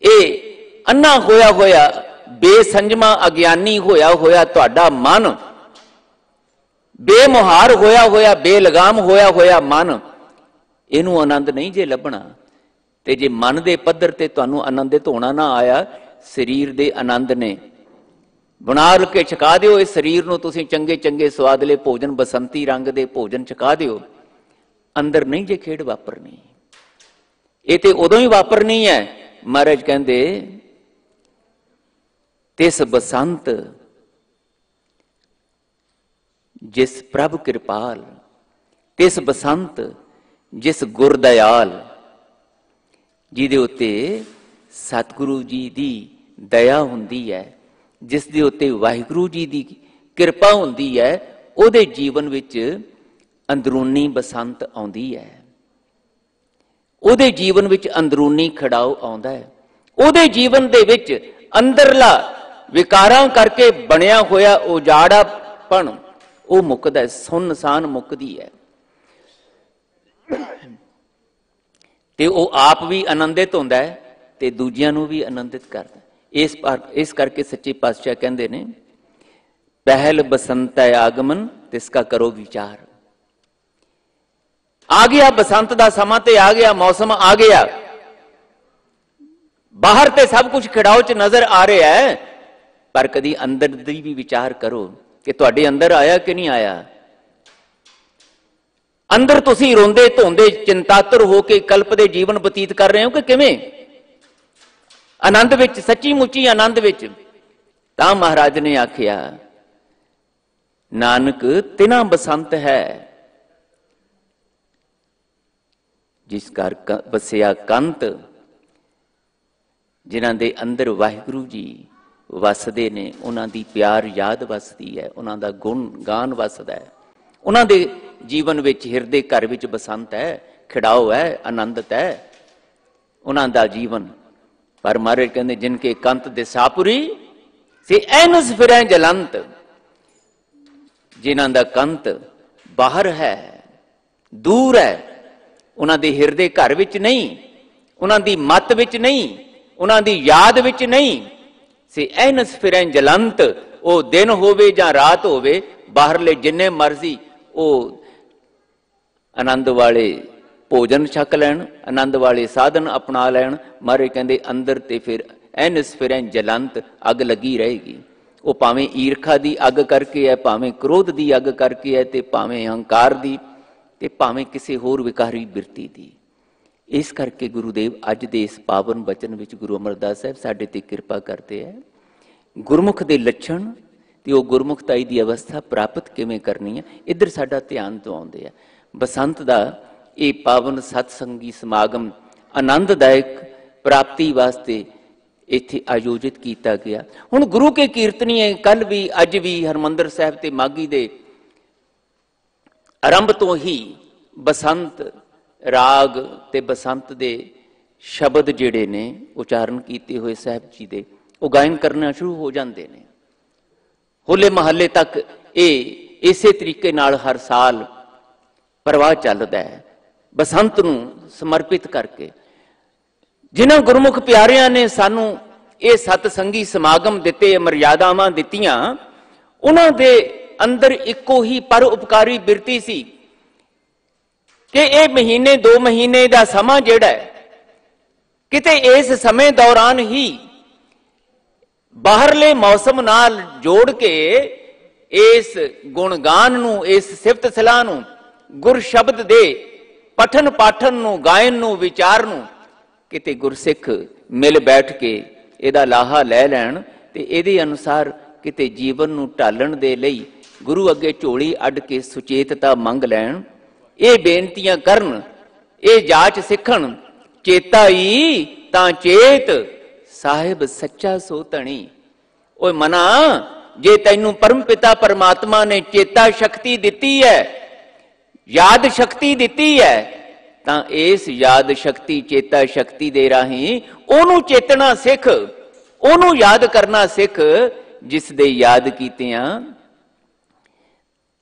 ये अन्ना होया होया, बेसंजमा अज्ञानी होया होया तुहाडा मन, बेमुहार होया होया, बेलगाम होया होया मन, इनू आनंद नहीं जे लभना। ते जे मन दे पद्धर ते तुहानू आनंदित होना ना आया, शरीर दे आनंद ने बना के छका दिओ। इस शरीर नू तुसीं चंगे चंगे स्वादले भोजन, बसंती रंग दे भोजन छका दिओ, अंदर नहीं जे खेड़ वापरनी। ये ते उदों ही वापरनी है। महाराज कहंदे तिस बसंत जिस प्रभ कृपाल, तिस बसंत जिस गुरदयाल, जिहदे उत्ते सतगुरु जी दी दया हुंदी है, जिस दे उत्ते वाहिगुरु जी दी किरपा हुंदी है, उहदे जीवन विच अंदरूनी बसंत आउंदी है, उहदे जीवन विच अंदरूनी खड़ाओ आउंदा है, उहदे जीवन दे विच अंदरला विकारां करके बनिया होया उजाड़ापन वो मुकदा है, सुनसान मुकदी है। ते वो आप भी आनंदित होंदा है ते दूजियां नूं भी आनंदित करदा है। इस करके सच्चे पातशाह कहंदे ने, पहल बसंत है आगमन तिसका करो विचार। आ गया बसंत दा समा ते आ गया, मौसम आ गया, बाहर ते सब कुछ खिड़ाओ च नजर आ रहा है, पर कदी अंदर दी भी विचार करो कि तुहाडे अंदर आया कि नहीं आया। अंदर तुसीं रोंदे धोंदे चिंतातुर होके कल्प दे जीवन बतीत कर रहे हो कि किवें आनंद विच, सच्ची मुच्ची आनंद विच। तां महाराज ने आखिया, नानक तिना बसंत है जिस घर वसिया कंत, जिन्हां दे अंदर वाहिगुरू जी वसदे ने, उन्हां दी प्यार याद वसदी है, उन्हां दा गुण गान वसदा है, उन्हां दे जीवन विच हिरदे घर विच बसंत है, खिड़ाओ है, आनंदत है उन्हां दा जीवन। पर महाराज कहंदे जिनके कंत दिसापुरी से ऐनस फिरै जलंत, जिन्हां दा कंत बाहर है, दूर है, उन्हां दे हिरदे घर विच नहीं, उन्हां दी मत विच नहीं, उन्हां दी याद विच नहीं, से ऐनस फिरै जलंत, ओ दिन होवे जां रात होवे, बाहरले जिन्ने मर्जी ओ आनंद वाले भोजन छक लैन, आनंद वाले साधन अपना लैन, मारे कहंदे अंदर ते फिर ऐनस फिरै जलंत अग लगी रहेगी। वो भावें ईरखा दी अग करके है, भावें क्रोध दी अग करके है, ते भावें अहंकार दी, ते भावें किसी होर विकारी बिरती दी। इस करके गुरुदेव अज दे इस पावन बचन विच गुरु अमरदास साहब साडे ते किरपा करते हैं। गुरमुख दे लक्षण ते वो गुरमुखताई दी अवस्था प्राप्त किवें करनी है, इधर साडा ध्यान तो आउंदे है। बसंत दा ये पावन सत्संगी समागम आनंददायक प्राप्ति वास्ते इत्थे आयोजित किया गया। हुण गुरु के कीर्तनीय कल भी अज भी हरमंदर साहब ते मागी दे आरंभ तो ही बसंत राग ते बसंत दे शब्द जिहड़े ने उचारण किए हुए साहब जी दे वो गायन करना शुरू हो जाते हैं। होले महल्ले तक ये इसे तरीके नाल हर साल प्रवाह चलता है, बसंत नूं समर्पित करके। जिन्हां गुरमुख प्यारियां ने सानू ये सतसंगी समागम दिते, मर्यादावां दित्तियां, उन्हां दे अंदर इक्को ही पर उपकारी बिरती सी कि ये महीने 2 महीने का समा जिहड़ा है, किते इस समय दौरान ही बाहरले मौसम नाल जोड़ के इस गुणगान नूं, इस सिफत सलाह नूं, गुर शब्द दे पठन पाठन नूं, गायन नूं, विचार नूं किते गुरसिख मिल बैठ के इहदा लाहा लै लैण ते इहदे अनुसार किते जीवन नूं ढालण दे लई गुरु अगे झोली अड्ड के सुचेतता मंग लैण। ये बेनतियां करन, ये जाच सिखण, चेता ही तां चेत साहिब सच्चा सो धनी। ओए मना, जे तैनू परम पिता परमात्मा ने चेता शक्ति दिती है, याद शक्ति दिती है, तां इस याद शक्ति चेता शक्ति दे राही ओनू चेतना सिख, ओनू याद करना सिख, जिस दे याद कीतियां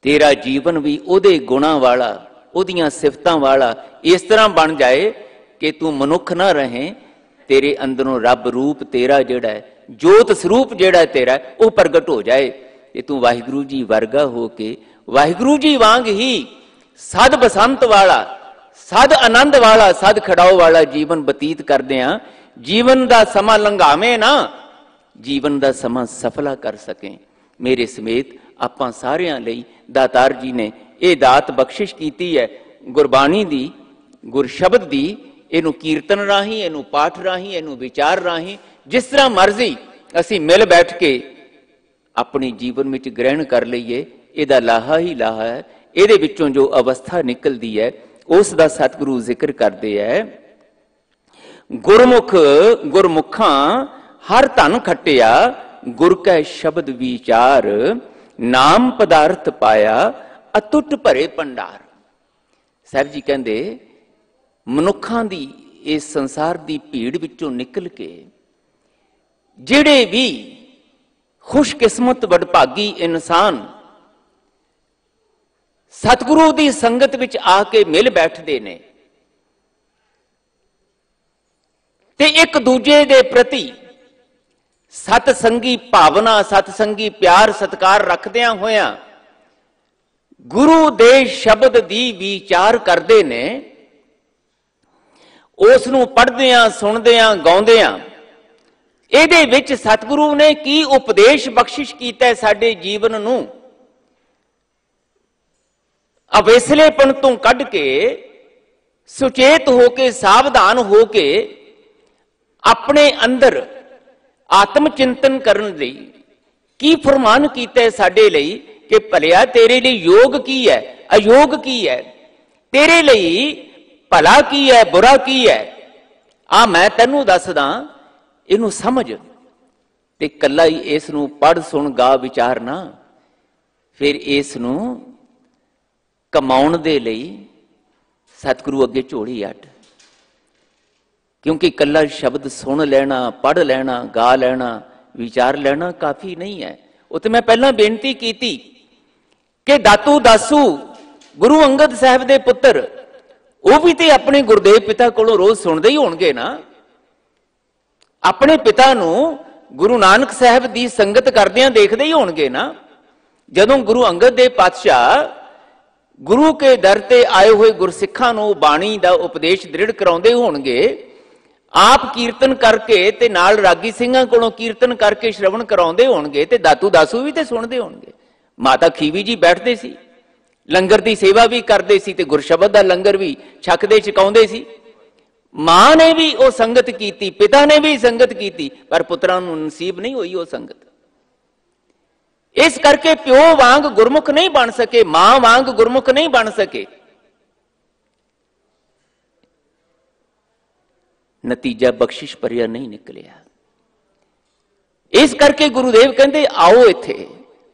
तेरा जीवन भी ओदे गुणा वाला, ओदियां सिफतां वाला इस तरह बन जाए कि तू मनुख ना रहे, तेरे अंदरों रब रूप तेरा जिहड़ा है, जोत स्वरूप जिहड़ा तेरा है, वो प्रगट हो जाए ते तू वाहिगुरू जी वर्गा हो के वाहिगुरू जी वांग ही सद बसंत वाला, सद आनंद वाला, सद खड़ाओ वाला जीवन बतीत करदियां जीवन दा समा लंघावे ना, जीवन दा समा सफला कर सकें। मेरे समेत आपां सारियां लई दातार जी ने ये दात बख्शिश कीती है, गुरबाणी दी, गुर शब्द दी, इनू कीर्तन राही, इनू पाठ राही, इनू विचार राही, जिस तरह मर्जी असी मिल बैठ के अपने जीवन में ग्रहण कर लीए, इहदा लाहा ही लाहा है। इहदे विचों जो अवस्था निकलती है उस दा सतगुरु जिक्र करते हैं। गुरमुख गुरमुखां हर धन खटिया, गुर कै शब्द विचार, नाम पदार्थ पाया अतुट भरे भंडार। साहब जी कहते मनुखां दी इस संसार दी भीड़ विचों निकल के जिहड़े भी खुशकिस्मत वडभागी इंसान सतगुरु दी संगत विच आके मिल बैठते ने ते एक दूजे दे प्रति सतसंगी भावना, सतसंगी प्यार सत्कार रखदियां होया गुरु दे शब्द दी विचार करते ने, उस नूं पढ़दियां, सुनदियां, गाउंदियां। इहदे विच सतगुरु ने की उपदेश बख्शिश कीता साडे जीवन नूं अवेसलेपन तो कढ़ के, सुचेत होके, सावधान होके अपने अंदर आत्म चिंतन करन लई की फरमान कीता साडे लई कि भलिया तेरे लिए योग की है, अयोग की है, तेरे लिए भला की है बुरा की है, आ मैं तैनू दसदा, इनू समझ ते कला ही इस नू पढ़ सुन गा विचार ना, फिर इस नू कमाउण दे लई सतगुरु अगे झोली अट। क्योंकि कला शब्द सुन लेना, पढ़ लेना, गा लेना, विचार लेना काफी नहीं है। उत्ते मैं पहला बेनती की थी कि दातू दासू गुरु अंगद साहब दे पुत्र वो भी तो अपने गुरुदेव पिता कोलों रोज सुनते ही होणगे ना। अपने पिता नू गुरु नानक साहब दी संगत करदियां देखते ही होणगे ना। जदों गुरु अंगद देव पातशाह गुरु के दर ते आए हुए गुरसिखां नू बाणी दा उपदेश दृढ़ कराउंदे होणगे, आप कीर्तन करके ते नाल रागी सिंहां कोलों कीर्तन करके श्रवण कराउंदे होणगे, ते दातू दासू भी ते सुणदे होणगे। माता खीवी जी बैठते सी, लंगर की सेवा भी करते सी, ते गुरशबद का लंगर भी छकते छकाउंदे सी। मां ने भी वो संगत की, पिता ने भी संगत की, पर पुत्रां नूं नसीब नहीं हुई वो संगत। इस करके प्यो वांग गुरमुख नहीं बन सके, मां वांग गुरमुख नहीं बन सके। नतीजा बख्शिश भरिया नहीं निकलिया। इस करके गुरुदेव कहते आओ इत्थे,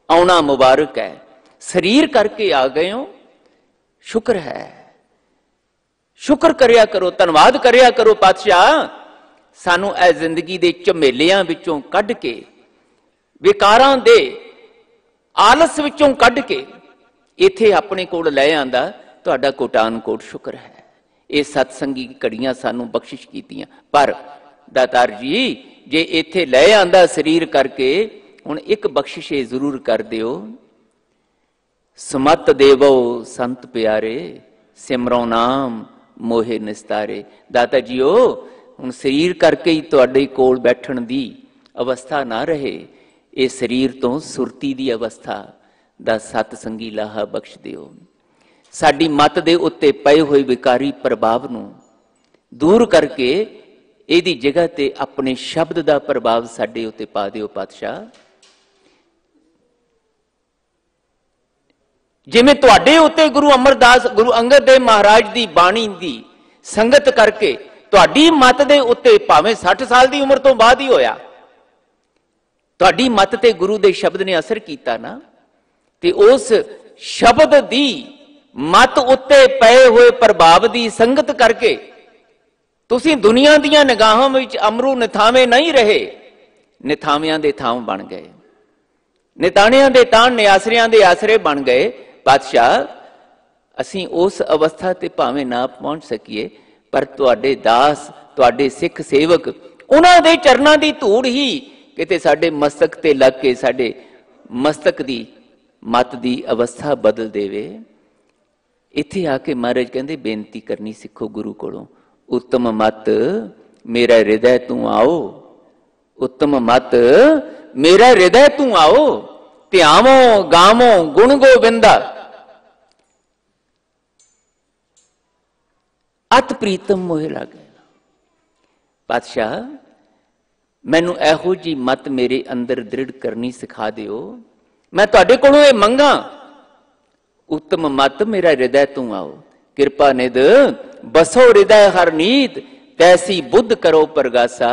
आउणा मुबारक है। शरीर करके आ गए हो, शुक्र है, शुक्र करिया करो, धन्नवाद करिया करो पातशाह, सानू ए जिंदगी दे झमेलियां विचों कढ के, विकारां दे आलस विचों कढ के इत्थे अपने कोल लै आंदा, तुहाडा कोटान कोट शुक्र है। ये सत्संगी घड़ियां सानू बख्शिश कीतियां। पर दातार जी जे इत्थे लै आंदा शरीर करके, हुण एक बख्शिश जरूर कर दिओ, सुमत देवो संत प्यारे, सिमरो नाम मोहे निस्तारे। दाता जीओ हुण शरीर करके ही तुहाडे कोल बैठण दी अवस्था ना रहे, ये शरीर तो सुरती दी अवस्था दा सतसंगी लाहा बख्श दिओ। साडी मत दे उत्ते पए होए विकारी प्रभाव नूं दूर करके इहदी जगह ते अपने शब्द दा प्रभाव साडे उत्ते पा दिओ पातशाह। जिवें तुहाडे उत्ते गुरु अमरदास गुरु अंगद देव महाराज दी बाणी दी संगत करके तुहाडी मत दे उत्ते भावें 60 साल दी उम्र तो बाद ही होया, तुहाडी मत ते गुरु दे शब्द ने असर कीता ना, ते उस शब्द दी मत उत्ते पए हुए प्रभाव दी संगत करके तुसीं दुनिया दीयां निगाहां विच अमरू निथावे नहीं रहे, निथावियां दे थाव बन गए, निताणियां दे ताण निआसरियां दे आसरे बन गए। पातशाह असीं उस अवस्था ते भावें ना पहुंच सकीए, पर तुहाडे दास तुहाडे सिख सेवक उन्हां दे चरनां दी धूड़ ही किते साडे मस्तक ते लग के साडे मस्तक दी मत दी अवस्था बदल देवे। इत्थे आके महाराज कहंदे बेनती करनी सिखो गुरु कोलों, उत्तम मत मेरा हृदय तू आओ, उत्तम मत मेरा हृदय तू आओ, ध्यावो गावो गुण गोविंदा, अत प्रीतम मोहे लागे। पातशाह मैनू एहो जी मत मेरे अंदर दृढ़ करनी सिखा दिओ, मैं तुहाडे कोलों ये मंगा, उत्तम मत मेरा हृदय तू आओ, कृपा निध बसो हृदय हर नीत, तैसी बुद्ध करो प्रगासा,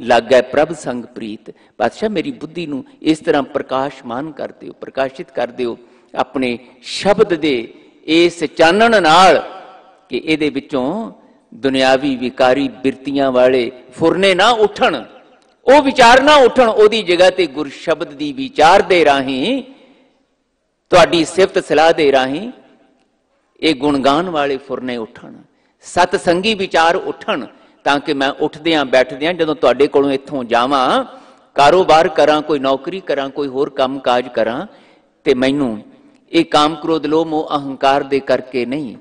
लागै प्रभ संग प्रीत। पातशाह मेरी बुद्धि नू इस तरह प्रकाशमान कर दिओ, प्रकाशित कर दिओ अपने शब्द दे इस चानण नाल कि इहदे विचों दुनियावी विकारी बिरतियां वाले फुरने ना उठण, ਉਹ ਵਿਚਾਰ ਨਾ ਉੱਠਣ, ਉਹਦੀ ਜਗ੍ਹਾ ਤੇ ਗੁਰ ਸ਼ਬਦ ਦੀ ਵਿਚਾਰ ਦੇ ਰਾਹੀਂ, ਤੁਹਾਡੀ ਸਿਫਤ ਸਲਾਹ ਦੇ ਰਾਹੀਂ ਇਹ ਗੁਣਗਾਨ ਵਾਲੇ ਫੁਰਨੇ ਉੱਠਣ, ਸਤ ਸੰਗੀ ਵਿਚਾਰ ਉੱਠਣ, ਤਾਂ ਕਿ ਮੈਂ ਉੱਠਦਿਆਂ ਬੈਠਦਿਆਂ ਜਦੋਂ ਤੁਹਾਡੇ ਕੋਲੋਂ ਇੱਥੋਂ ਜਾਵਾਂ, ਕਾਰੋਬਾਰ ਕਰਾਂ, ਕੋਈ ਨੌਕਰੀ ਕਰਾਂ, ਕੋਈ ਹੋਰ ਕੰਮ ਕਾਜ ਕਰਾਂ, ਤੇ ਮੈਨੂੰ ਇਹ ਕਾਮ ਕ੍ਰੋਧ ਲੋਭ ਮੋਹ ਅਹੰਕਾਰ ਦੇ ਕਰਕੇ ਨਹੀਂ,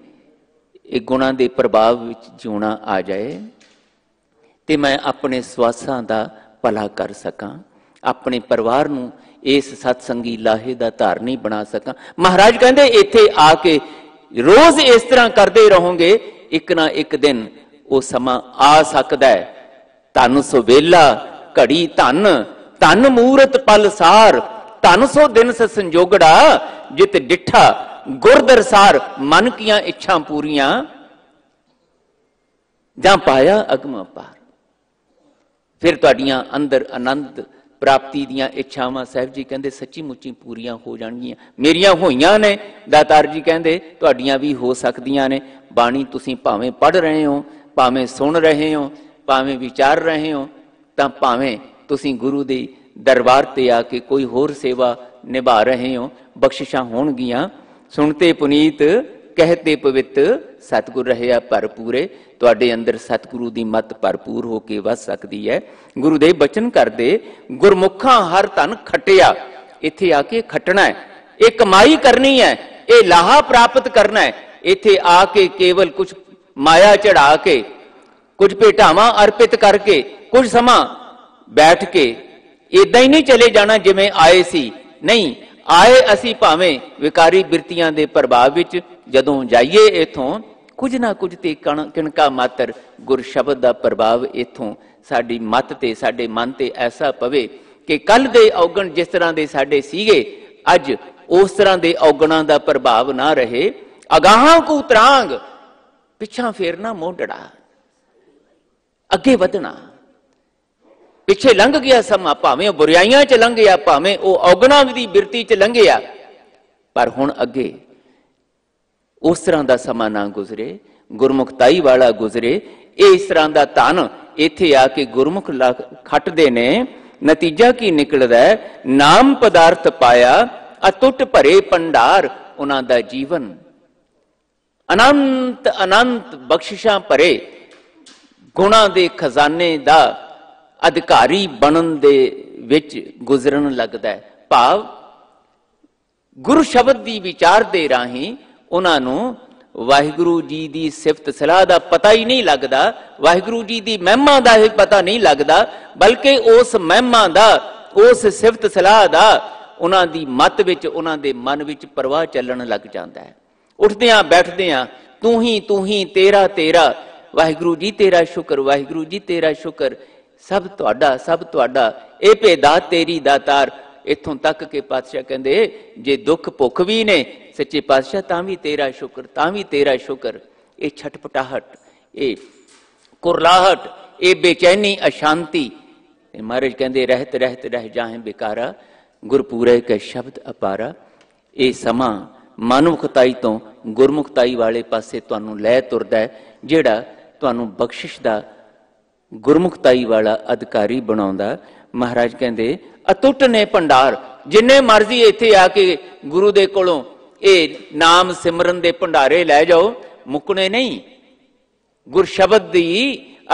ਇਹ ਗੁਣਾਂ ਦੇ ਪ੍ਰਭਾਵ ਵਿੱਚ ਜਿਉਣਾ ਆ ਜਾਏ, ਤੇ ਮੈਂ ਆਪਣੇ ਸਵਾਸਾਂ ਦਾ ਭਲਾ ਕਰ ਸਕਾਂ, ਆਪਣੇ ਪਰਿਵਾਰ ਨੂੰ ਇਸ ਸਤਸੰਗੀ ਲਾਹੇ ਦਾ ਧਾਰਨੀ ਬਣਾ ਸਕਾਂ। ਮਹਾਰਾਜ ਕਹਿੰਦੇ ਇੱਥੇ ਆ ਕੇ ਰੋਜ਼ ਇਸ ਤਰ੍ਹਾਂ ਕਰਦੇ ਰਹੋਗੇ, ਇੱਕ ਨਾ ਇੱਕ ਦਿਨ ਉਹ ਸਮਾਂ ਆ ਸਕਦਾ ਹੈ, ਧਨ ਸੋ ਵੇਲਾ ਘੜੀ ਧਨ, ਧਨ ਮੂਰਤ ਪਲ ਸਾਰ, ਧਨ ਸੋ ਦਿਨ ਸ ਸੰਜੋਗੜਾ, ਜਿਤ ਡਿਠਾ ਗੁਰਦਰਸਾਰ, ਮਨ ਕੀਆਂ ਇੱਛਾਂ ਪੂਰੀਆਂ ਜਾਂ ਪਾਇਆ ਅਗਮ ਅਪਾਰ। ਫਿਰ ਤੁਹਾਡੀਆਂ ਅੰਦਰ ਆਨੰਦ ਪ੍ਰਾਪਤੀ ਦੀਆਂ ਇੱਛਾਵਾਂ ਸਾਹਿਬ ਜੀ ਕਹਿੰਦੇ ਸੱਚੀ ਮੁੱਚੀ ਪੂਰੀਆਂ ਹੋ ਜਾਣਗੀਆਂ। ਮੇਰੀਆਂ ਹੋਈਆਂ ਨੇ, ਦਾਤਾਰ ਜੀ ਕਹਿੰਦੇ ਤੁਹਾਡੀਆਂ ਵੀ ਹੋ ਸਕਦੀਆਂ ਨੇ। ਬਾਣੀ ਤੁਸੀਂ ਭਾਵੇਂ ਪੜ੍ਹ ਰਹੇ ਹੋ, ਭਾਵੇਂ ਸੁਣ ਰਹੇ ਹੋ, ਭਾਵੇਂ ਵਿਚਾਰ ਰਹੇ ਹੋ, ਤਾਂ ਭਾਵੇਂ ਤੁਸੀਂ ਗੁਰੂ ਦੇ ਦਰਬਾਰ ਤੇ ਆ ਕੇ ਕੋਈ ਹੋਰ ਸੇਵਾ ਨਿਭਾ ਰਹੇ ਹੋ, ਬਖਸ਼ਿਸ਼ਾਂ ਹੋਣਗੀਆਂ। ਸੁਣਤੇ ਪੁਨੀਤ ਕਹਿਤੇ ਪਵਿੱਤ ਸਤਿਗੁਰ ਰਹਿਆ ਭਰਪੂਰੇ। ਤੁਹਾਡੇ ਅੰਦਰ ਸਤਿਗੁਰੂ ਦੀ ਮੱਤ ਭਰਪੂਰ ਹੋ ਕੇ ਵਸ ਸਕਦੀ ਹੈ। ਗੁਰੂ ਦੇ ਬਚਨ ਕਰਦੇ ਗੁਰਮੁਖਾਂ ਹਰ ਧਨ ਖਟਿਆ। ਇੱਥੇ ਆ ਕੇ ਖਟਣਾ ਹੈ, ਇਹ ਕਮਾਈ ਕਰਨੀ ਹੈ, ਇਹ ਲਾਹਾ ਪ੍ਰਾਪਤ ਕਰਨਾ ਹੈ। ਇੱਥੇ ਆ ਕੇ ਕੇਵਲ ਕੁਝ ਮਾਇਆ ਚੜਾ ਕੇ, ਕੁਝ ਭੇਟਾਵਾਂ ਅਰਪਿਤ ਕਰਕੇ, ਕੁਝ ਸਮਾਂ ਬੈਠ ਕੇ ਇਦਾਂ ਹੀ ਨਹੀਂ ਚਲੇ ਜਾਣਾ ਜਿਵੇਂ ਆਏ ਸੀ। ਨਹੀਂ, ਆਏ ਅਸੀਂ ਭਾਵੇਂ ਵਿਕਾਰੀ ਬਿਰਤੀਆਂ ਦੇ ਪ੍ਰਭਾਵ ਵਿੱਚ, ਜਦੋਂ ਜਾਈਏ ਇਥੋਂ ਕੁਝ ਨਾ ਕੁਝ ਤੇ ਕਿਣਕਾ ਮਾਤਰ ਗੁਰ ਸ਼ਬਦ ਦਾ ਪ੍ਰਭਾਵ ਇਥੋਂ ਸਾਡੀ ਮੱਤ ਤੇ, ਸਾਡੇ ਮਨ ਤੇ ਐਸਾ ਪਵੇ ਕਿ ਕੱਲ ਦੇ ਔਗਣ ਜਿਸ ਤਰ੍ਹਾਂ ਦੇ ਸਾਡੇ ਸੀਗੇ, ਅੱਜ ਉਸ ਤਰ੍ਹਾਂ ਦੇ ਔਗਣਾਂ ਦਾ ਪ੍ਰਭਾਵ ਨਾ ਰਹੇ। ਅਗਾਹਾਂ ਕੋ ਤਰਾਂਗ, ਪਿੱਛਾ ਫੇਰਨਾ ਮੋਢੜਾ, ਅੱਗੇ ਵਧਣਾ। ਪਿੱਛੇ ਲੰਘ ਗਿਆ ਸਮਾਂ, ਭਾਵੇਂ ਉਹ ਬੁਰਾਈਆਂ ਚ ਲੰਘਿਆ, ਭਾਵੇਂ ਉਹ ਔਗਣਾਂ ਦੀ ਬਿਰਤੀ ਚ ਲੰਘਿਆ, ਪਰ ਹੁਣ ਅੱਗੇ ਉਸ ਤਰ੍ਹਾਂ ਦਾ ਸਮਾਂ ਨਾ ਗੁਜ਼ਰੇ, ਗੁਰਮੁਖਤਾਈ ਵਾਲਾ ਗੁਜ਼ਰੇ। ਇਹ ਇਸ ਤਰ੍ਹਾਂ ਦਾ ਧਨ ਇੱਥੇ ਆ ਕੇ ਗੁਰਮੁਖ ਖੱਟਦੇ ਨੇ। ਨਤੀਜਾ ਕੀ ਨਿਕਲਦਾ? ਨਾਮ ਪਦਾਰਥ ਪਾਇਆ ਅਟੁੱਟ ਭਰੇ ਭੰਡਾਰ। ਉਹਨਾਂ ਦਾ ਜੀਵਨ ਅਨੰਤ ਅਨੰਤ ਬਖਸ਼ਿਸ਼ਾਂ ਭਰੇ ਗੁਣਾਂ ਦੇ ਖਜ਼ਾਨੇ ਦਾ ਅਧਿਕਾਰੀ ਬਣਨ ਦੇ ਵਿੱਚ ਗੁਜ਼ਰਨ ਲੱਗਦਾ ਹੈ। ਭਾਵ ਗੁਰੂ ਸ਼ਬਦ ਦੀ ਵਿਚਾਰ ਦੇ ਰਾਹੀਂ ਉਹਨਾਂ ਨੂੰ ਵਾਹਿਗੁਰੂ ਜੀ ਦੀ ਸਿਫਤ ਸਲਾਹ ਦਾ ਪਤਾ ਹੀ ਨਹੀਂ ਲੱਗਦਾ, ਵਾਹਿਗੁਰੂ ਜੀ ਦੀ ਮਹਿਮਾ ਦਾ ਹੀ ਪਤਾ ਨਹੀਂ ਲੱਗਦਾ, ਬਲਕਿ ਉਸ ਮਹਿਮਾ ਦਾ, ਉਸ ਸਿਫਤ ਸਲਾਹ ਦਾ ਉਹਨਾਂ ਦੀ ਮੱਤ ਵਿੱਚ, ਉਹਨਾਂ ਦੇ ਮਨ ਵਿੱਚ ਪ੍ਰਵਾਹ ਚੱਲਣ ਲੱਗ ਜਾਂਦਾ ਹੈ। ਉੱਠਦਿਆਂ ਬੈਠਦਿਆਂ ਤੂੰ ਹੀ ਤੇਰਾ ਤੇਰਾ, ਵਾਹਿਗੁਰੂ ਜੀ ਤੇਰਾ ਸ਼ੁਕਰ, ਵਾਹਿਗੁਰੂ ਜੀ ਤੇਰਾ ਸ਼ੁਕਰ, ਸਭ ਤੁਹਾਡਾ, ਸਭ ਤੁਹਾਡਾ, ਇਹ ਭੇਦਾਤ ਤੇਰੀ ਦਾਤਾਰ। ਇੱਥੋਂ ਤੱਕ ਕਿ ਪਾਤਸ਼ਾਹ ਕਹਿੰਦੇ ਜੇ ਦੁੱਖ ਭੁੱਖ ਵੀ ਨੇ ਸੱਚੇ ਪਾਤਸ਼ਾਹ ਤਾਂ ਵੀ ਤੇਰਾ ਸ਼ੁਕਰ, ਤਾਂ ਵੀ ਤੇਰਾ ਸ਼ੁਕਰ। ਇਹ ਛਟਪਟਾਹਟ, ਇਹ ਕੁਰਲਾਹਟ, ਇਹ ਬੇਚੈਨੀ, ਅਸ਼ਾਂਤੀ, ਮਹਾਰਾਜ ਕਹਿੰਦੇ ਰਹਿਤ ਰਹਿਤ ਰਹਿ ਜਾਹੇ ਬਿਕਾਰਾ, ਗੁਰਪੂਰੇ ਕੇ ਸ਼ਬਦ ਅਪਾਰਾ। ਇਹ ਸਮਾਂ ਮਨੁੱਖਤਾਈ ਤੋਂ ਗੁਰਮੁਖਤਾਈ ਵਾਲੇ ਪਾਸੇ ਤੁਹਾਨੂੰ ਲੈ ਤੁਰਦਾ ਹੈ, ਜਿਹੜਾ ਤੁਹਾਨੂੰ ਬਖਸ਼ਿਸ਼ ਦਾ ਗੁਰਮੁਖਤਾਈ ਵਾਲਾ ਅਧਿਕਾਰੀ ਬਣਾਉਂਦਾ। ਮਹਾਰਾਜ ਕਹਿੰਦੇ ਅਟੁੱਟ ਨੇ ਭੰਡਾਰ। ਜਿੰਨੇ ਮਰਜ਼ੀ ਇੱਥੇ ਆ ਕੇ ਗੁਰੂ ਦੇ ਕੋਲੋਂ ਇਹ ਨਾਮ ਸਿਮਰਨ ਦੇ ਭੰਡਾਰੇ ਲੈ ਜਾਓ, ਮੁੱਕਣੇ ਨਹੀਂ। ਗੁਰ ਸ਼ਬਦ ਦੀ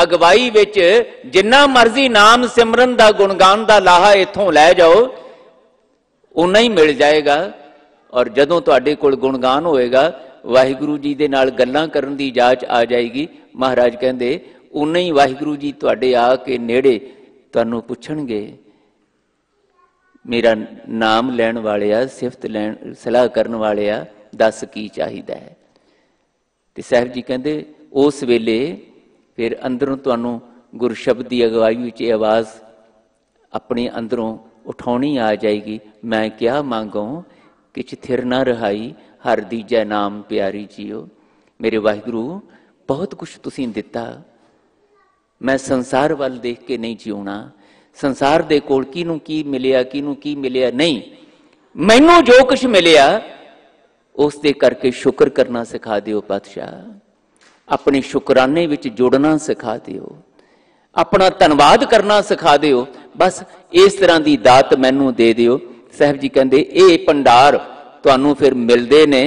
ਅਗਵਾਈ ਵਿੱਚ ਜਿੰਨਾ ਮਰਜ਼ੀ ਨਾਮ ਸਿਮਰਨ ਦਾ, ਗੁਣਗਾਨ ਦਾ ਲਾਹਾ ਇੱਥੋਂ ਲੈ ਜਾਓ, ਉਨਾ ਹੀ ਮਿਲ ਜਾਏਗਾ। ਔਰ ਜਦੋਂ ਤੁਹਾਡੇ ਕੋਲ ਗੁਣਗਾਨ ਹੋਏਗਾ, ਵਾਹਿਗੁਰੂ ਜੀ ਦੇ ਨਾਲ ਗੱਲਾਂ ਕਰਨ ਦੀ ਜਾਚ ਆ ਜਾਏਗੀ। ਮਹਾਰਾਜ ਕਹਿੰਦੇ ਉਨਾ ਹੀ ਵਾਹਿਗੁਰੂ ਜੀ ਤੁਹਾਡੇ ਆ ਕੇ ਨੇੜੇ ਤੁਹਾਨੂੰ ਪੁੱਛਣਗੇ, ਮੇਰਾ ਨਾਮ ਲੈਣ ਵਾਲਿਆ, ਸਿਫਤ ਲੈਣ ਸਲਾਹ ਕਰਨ ਵਾਲਿਆ, ਦੱਸ ਕੀ ਚਾਹੀਦਾ ਹੈ। ਤੇ ਸਾਹਿਬ ਜੀ ਕਹਿੰਦੇ ਉਸ ਵੇਲੇ ਫਿਰ ਅੰਦਰੋਂ ਤੁਹਾਨੂੰ ਗੁਰ ਸ਼ਬਦ ਦੀ ਅਗਵਾਈ ਵਿੱਚ ਇਹ ਆਵਾਜ਼ ਆਪਣੇ ਅੰਦਰੋਂ ਉਠਾਉਣੀ ਆ ਜਾਏਗੀ, ਮੈਂ ਕਿਆ ਮੰਗੋ ਕਿਛ ਥਿਰ ਨਾ ਰਹਾਈ, ਹਰ ਦੀਜੈ ਨਾਮ ਪਿਆਰੀ ਜੀਓ। ਮੇਰੇ ਵਾਹਿਗੁਰੂ ਬਹੁਤ ਕੁਛ ਤੁਸੀਂ ਦਿੱਤਾ, ਮੈਂ ਸੰਸਾਰ ਵੱਲ ਦੇਖ ਕੇ ਨਹੀਂ ਜਿਉਣਾ। ਸੰਸਾਰ ਦੇ ਕੋਲ ਕਿਹਨੂੰ ਕੀ ਮਿਲਿਆ, ਕਿਹਨੂੰ ਕੀ ਮਿਲਿਆ ਨਹੀਂ, ਮੈਨੂੰ ਜੋ ਕੁਛ ਮਿਲਿਆ ਉਸ ਦੇ ਕਰਕੇ ਸ਼ੁਕਰ ਕਰਨਾ ਸਿਖਾ ਦਿਓ ਪਾਤਸ਼ਾਹ। ਆਪਣੇ ਸ਼ੁਕਰਾਨੇ ਵਿੱਚ ਜੁੜਨਾ ਸਿਖਾ ਦਿਓ, ਆਪਣਾ ਧੰਨਵਾਦ ਕਰਨਾ ਸਿਖਾ ਦਿਓ। ਬਸ ਇਸ ਤਰ੍ਹਾਂ ਦੀ ਦਾਤ ਮੈਨੂੰ ਦੇ ਦਿਓ। ਸਾਹਿਬ ਜੀ ਕਹਿੰਦੇ ਇਹ ਭੰਡਾਰ ਤੁਹਾਨੂੰ ਫਿਰ ਮਿਲਦੇ ਨੇ।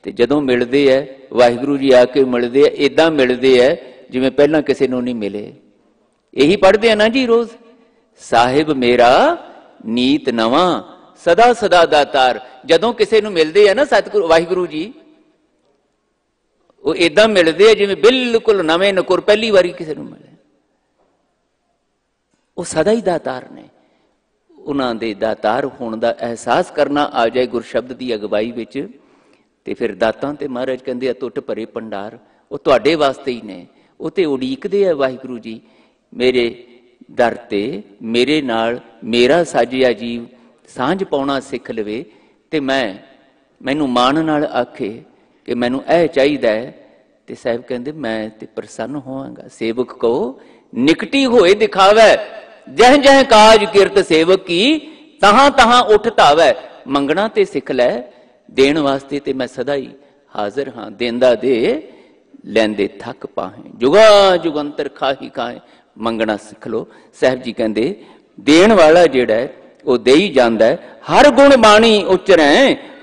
ਤੇ ਜਦੋਂ ਮਿਲਦੇ ਹੈ, ਵਾਹਿਗੁਰੂ ਜੀ ਆ ਕੇ ਮਿਲਦੇ ਆ, ਇਦਾਂ ਮਿਲਦੇ ਹੈ ਜਿਵੇਂ ਪਹਿਲਾਂ ਕਿਸੇ ਨੂੰ ਨਹੀਂ ਮਿਲੇ। ਇਹੀ ਪੜ੍ਹਦੇ ਆ ਨਾ ਜੀ ਰੋਜ਼, ਸਾਹਿਬ ਮੇਰਾ ਨੀਤ ਨਵਾਂ ਸਦਾ ਸਦਾ ਦਾਤਾਰ। ਜਦੋਂ ਕਿਸੇ ਨੂੰ ਮਿਲਦੇ ਆ ਨਾ ਸਤਿਗੁਰੂ ਵਾਹਿਗੁਰੂ ਜੀ, ਉਹ ਇਦਾਂ ਮਿਲਦੇ ਆ ਜਿਵੇਂ ਬਿਲਕੁਲ ਨਵੇਂ ਨਕੁਰ, ਪਹਿਲੀ ਵਾਰੀ ਕਿਸੇ ਨੂੰ ਮਿਲੇ। ਉਹ ਸਦਾ ਹੀ ਦਾਤਾਰ ਨੇ। ਉਹਨਾਂ ਦੇ ਦਾਤਾਰ ਹੋਣ ਦਾ ਅਹਿਸਾਸ ਕਰਨਾ ਆ ਜਾਏ ਗੁਰ ਸ਼ਬਦ ਦੀ ਅਗਵਾਈ ਵਿੱਚ, ਤੇ ਫਿਰ ਦਾਤਾਂ ਤੇ ਮਹਾਰਾਜ ਕਹਿੰਦੇ ਅਟੁੱਟ ਭਰੇ ਭੰਡਾਰ ਉਹ ਤੁਹਾਡੇ ਵਾਸਤੇ ਹੀ ਨੇ। ਉਹ ਤੇ ਉਡੀਕਦੇ ਆ ਵਾਹਿਗੁਰੂ ਜੀ ਮੇਰੇ ਦਰ ਤੇ ਮੇਰੇ ਨਾਲ ਮੇਰਾ ਸਾਜਿਆ ਜੀਵ ਸਾਂਝ ਪਾਉਣਾ ਸਿੱਖ ਲਵੇ, ਤੇ ਮੈਨੂੰ ਮਾਣ ਨਾਲ ਆਖੇ ਕਿ ਮੈਨੂੰ ਇਹ ਚਾਹੀਦਾ ਹੈ ते साहब कहते मैं ते प्रसन्न होवांगा। सेवक को निकटी होए दिखावै, जह जह काज किरत सेवक की तहां तहां उठ धावै। मंगना ते सिख लै, देण वास्ते ते मैं सदा ही हाजिर हाँ। देंदा दे लैंदे थक पाहे, जुगा जुगंतर खाही खाए। मंगना सिख लो। साहब जी कहते देण वाला जिहड़ा है वो दे ही जांदा है। हर गुण बाणी उचरै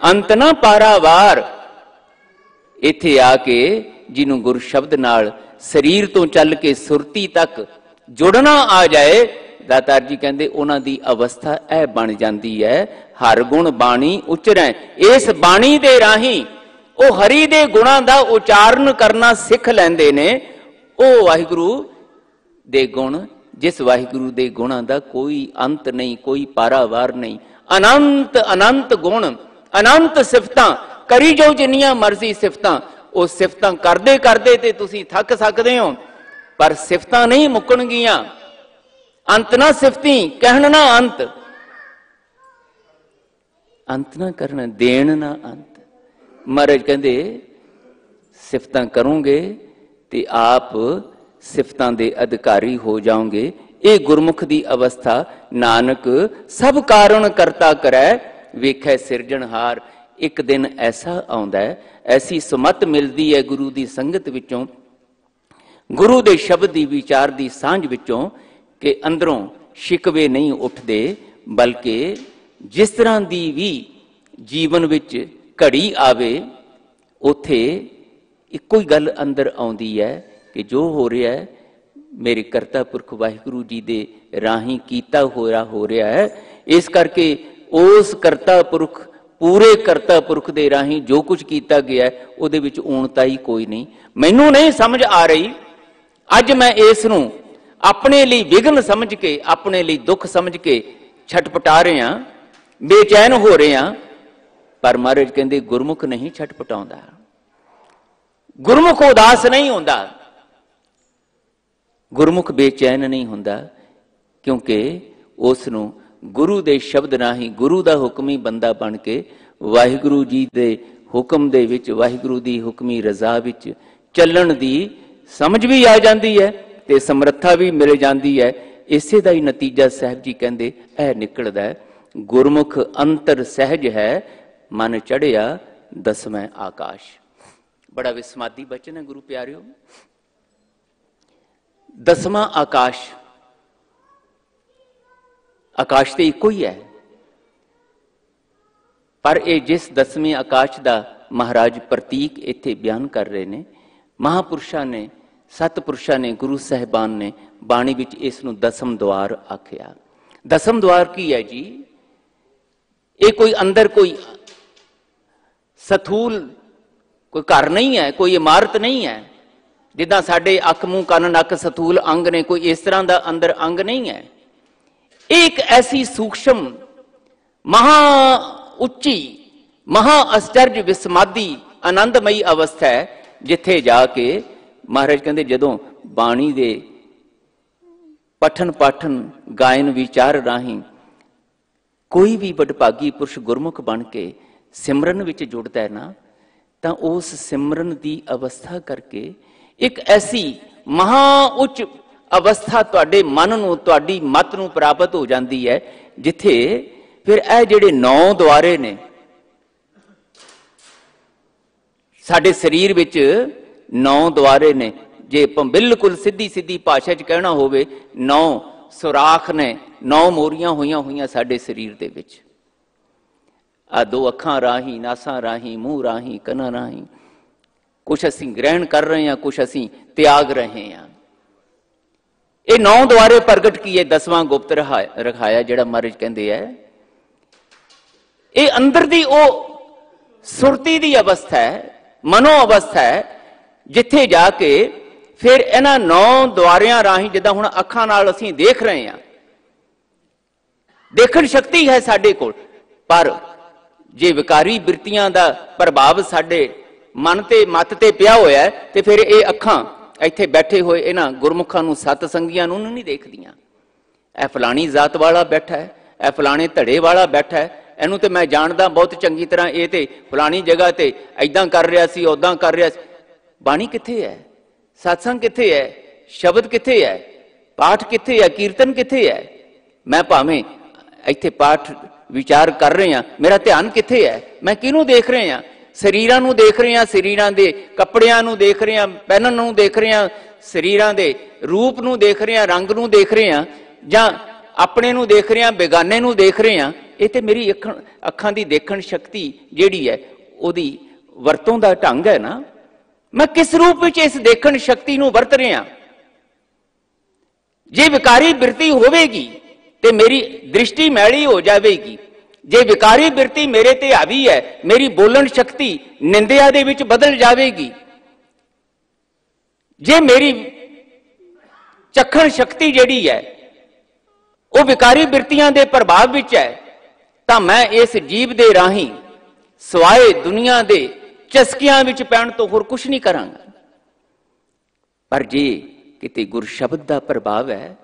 अंत ना पारावार। इत्थे आके जिन्हों गुरु शब्द नाल शरीर तो चल के सुरती तक जुड़ना आ जाए, दातार जी कहते उन्हां दी अवस्था ऐ बन जाती है। हर गुण बाणी उचरै, इस बाणी दे राही वो हरि दे गुणां दा उचारण करना सिख लैंदे ने। वो वाहिगुरु दे गुण, जिस वाहिगुरु दे गुणां दा कोई अंत नहीं, कोई पारावार नहीं। अनंत अनंत गुण, अनंत सिफतां, करी जो जिन्नियां मर्जी सिफतां। वो सिफतां करदे करदे ते तुसीं थक सकदे हो, पर सिफतां नहीं मुकणगियां। अंत ना सिफती कहण ना अंत, अंत ना करना देण ना अंत। महाराज कहंदे सिफतां करोगे ते आप सिफतां दे अधिकारी हो जाओगे। ये गुरमुख दी अवस्था। नानक सब कारण करता करै, वेखै सिरजणहार। एक दिन ऐसा आउंदा है, ऐसी सुमत मिलती है गुरु की संगत विचों, गुरु के शब्द की विचार की सांझ विचों, कि अंदरों शिकवे नहीं उठते, बल्कि जिस तरह की भी जीवन विच घड़ी आवे, उथे इक्को ही गल अंदर आउंदी है कि जो हो रहा है मेरे करता पुरख वाहिगुरु जी दे राही कीता होया हो रहा है। इस करके उस करता पुरख, पूरे करता पुरख दे राही जो कुछ कीता गया है उहदे विच ऊणता ही कोई नहीं। मैनू नहीं समझ आ रही, अज मैं इस नूं अपने लिए विघन समझ के, अपने लिए दुख समझ के छटपटा रहे हैं, बेचैन हो रहे हैं। पर महाराज कहते गुरमुख नहीं छटपटाउंदा, गुरमुख उदास नहीं होंदा, गुरमुख बेचैन नहीं होंदा, क्योंकि उसनूं गुरु दे शब्द राही, गुरु दा हुक्म ही बंदा बन के वाहिगुरु जी दे हुक्म दे विच, वाहिगुरु दी हुक्मी रजा विच चलण दी समझ भी आ जाती है ते समर्था भी मिल जाती है। इसे दा ही नतीजा साहब जी कहते ऐ निकलदा है, गुरमुख अंतर सहज है, मन चढ़िया दसवें आकाश। बड़ा विस्मादी बचन है गुरु प्यारियो। दसवां आकाश, आकाश तो इको ही है, पर यह जिस दसवें आकाश का महाराज प्रतीक इत्थे बयान कर रहे ने, महापुरुषां ने, सतपुरुषां ने, गुरु साहिबान ने बाणी विच इसनूं दसम द्वार आख्या। दसम द्वार की है जी? ये कोई अंदर कोई सथूल कोई घर नहीं है, कोई इमारत नहीं है जिदा साडे अख मूँह कन नक सथूल अंग ने, कोई इस तरह का अंदर अंग नहीं है। एक ऐसी सूक्ष्म महा उच्ची महा आश्चर्य विस्मादी आनंदमयी अवस्था है, जिथे जाके महाराज कहते जदों बाणी दे पठन पाठन गायन विचार राही कोई भी बड़भागी पुरुष गुरमुख बन के सिमरन विच जुड़ता है ना, तो उस सिमरन की अवस्था करके एक ऐसी महा उच्च अवस्था तुहाडे मन नूं, तुहाडी मत नूं प्राप्त हो जाती है, जिथे फिर यह जिहड़े 9 द्वारे ने साडे शरीर विच 9 द्वारे ने, जे बिल्कुल सीधी सीधी भाषा च कहना होवे 9 सुराख ने, 9 मोरियां हुई साडे शरीर दे विच। आ 2 अखां राही, नासां राही, मूँह राही, कन्नां राही कुछ असीं ग्रहण कर रहे हैं, कुछ असीं त्याग रहे हैं। ये 9 द्वारे प्रगट किए, 10वां गुप्त रखाया जिहड़ा महाराज कहंदे है। ये अंदर दी ओ सुरती दी अवस्था है, मनो अवस्था है, जिथे जाके फिर इन्हां 9 द्वारियां राही जिद्दां हुण अखां नाल असीं देख रहे हैं, देखण शक्ति है साडे कोल, पर जे विकारी बिरतियां दा प्रभाव साडे मन ते मत ते पिया होया है, ते फिर ये अखां इत्थे बैठे हुए इन्हां गुरमुखां नूं सतसंगियां नूं नहीं देखदियां। ए फलानी जात वाला बैठा है, ए फलाने धड़े वाला बैठा है, इहनूं ते मैं जानदा बहुत चंगी तरह, ये ते फलानी जगह ते ऐदां कर रहा सी, उदां कर रहा सी। बाणी किथे है, सत्संग किथे है, शब्द किथे है, पाठ किथे है, कीर्तन किथे है। मैं भावें इत्थे पाठ विचार कर रहे हैं, मेरा ध्यान किथे है, मैं किहनूं देख रहे हैं, शरीरां नूं देख रहे हैं, शरीरां दे कपड़ियां नूं देख रहे हैं, पहनण नूं देख रहे हैं, शरीरां दे रूप नूं देख रहे हैं, रंग नूं देख रहे हैं, जां अपने नूं देख रहे हैं, बेगाने नूं देख रहे हैं। ये ते मेरी अखां दी देखण शक्ति जिहड़ी है उहदी वरतों दा ढंग है ना। मैं किस रूप विच इस देखण शक्ति नूं वरत रहा। जे विकारी बिरती होवेगी ते मेरी दृष्टि मैली हो जाएगी। जे विकारी बिरती मेरे ते हावी है, मेरी बोलण शक्ति निंदिया दे विच बदल जाएगी। जे मेरी चखण शक्ति जिहड़ी है वो विकारी बिरतियां दे प्रभाव विच है, तां मैं इस जीव दे राही सवाए दुनिया दे चस्कियां विच पैण तो होर कुछ नहीं करांगा। पर जे किते गुर शब्द दा प्रभाव है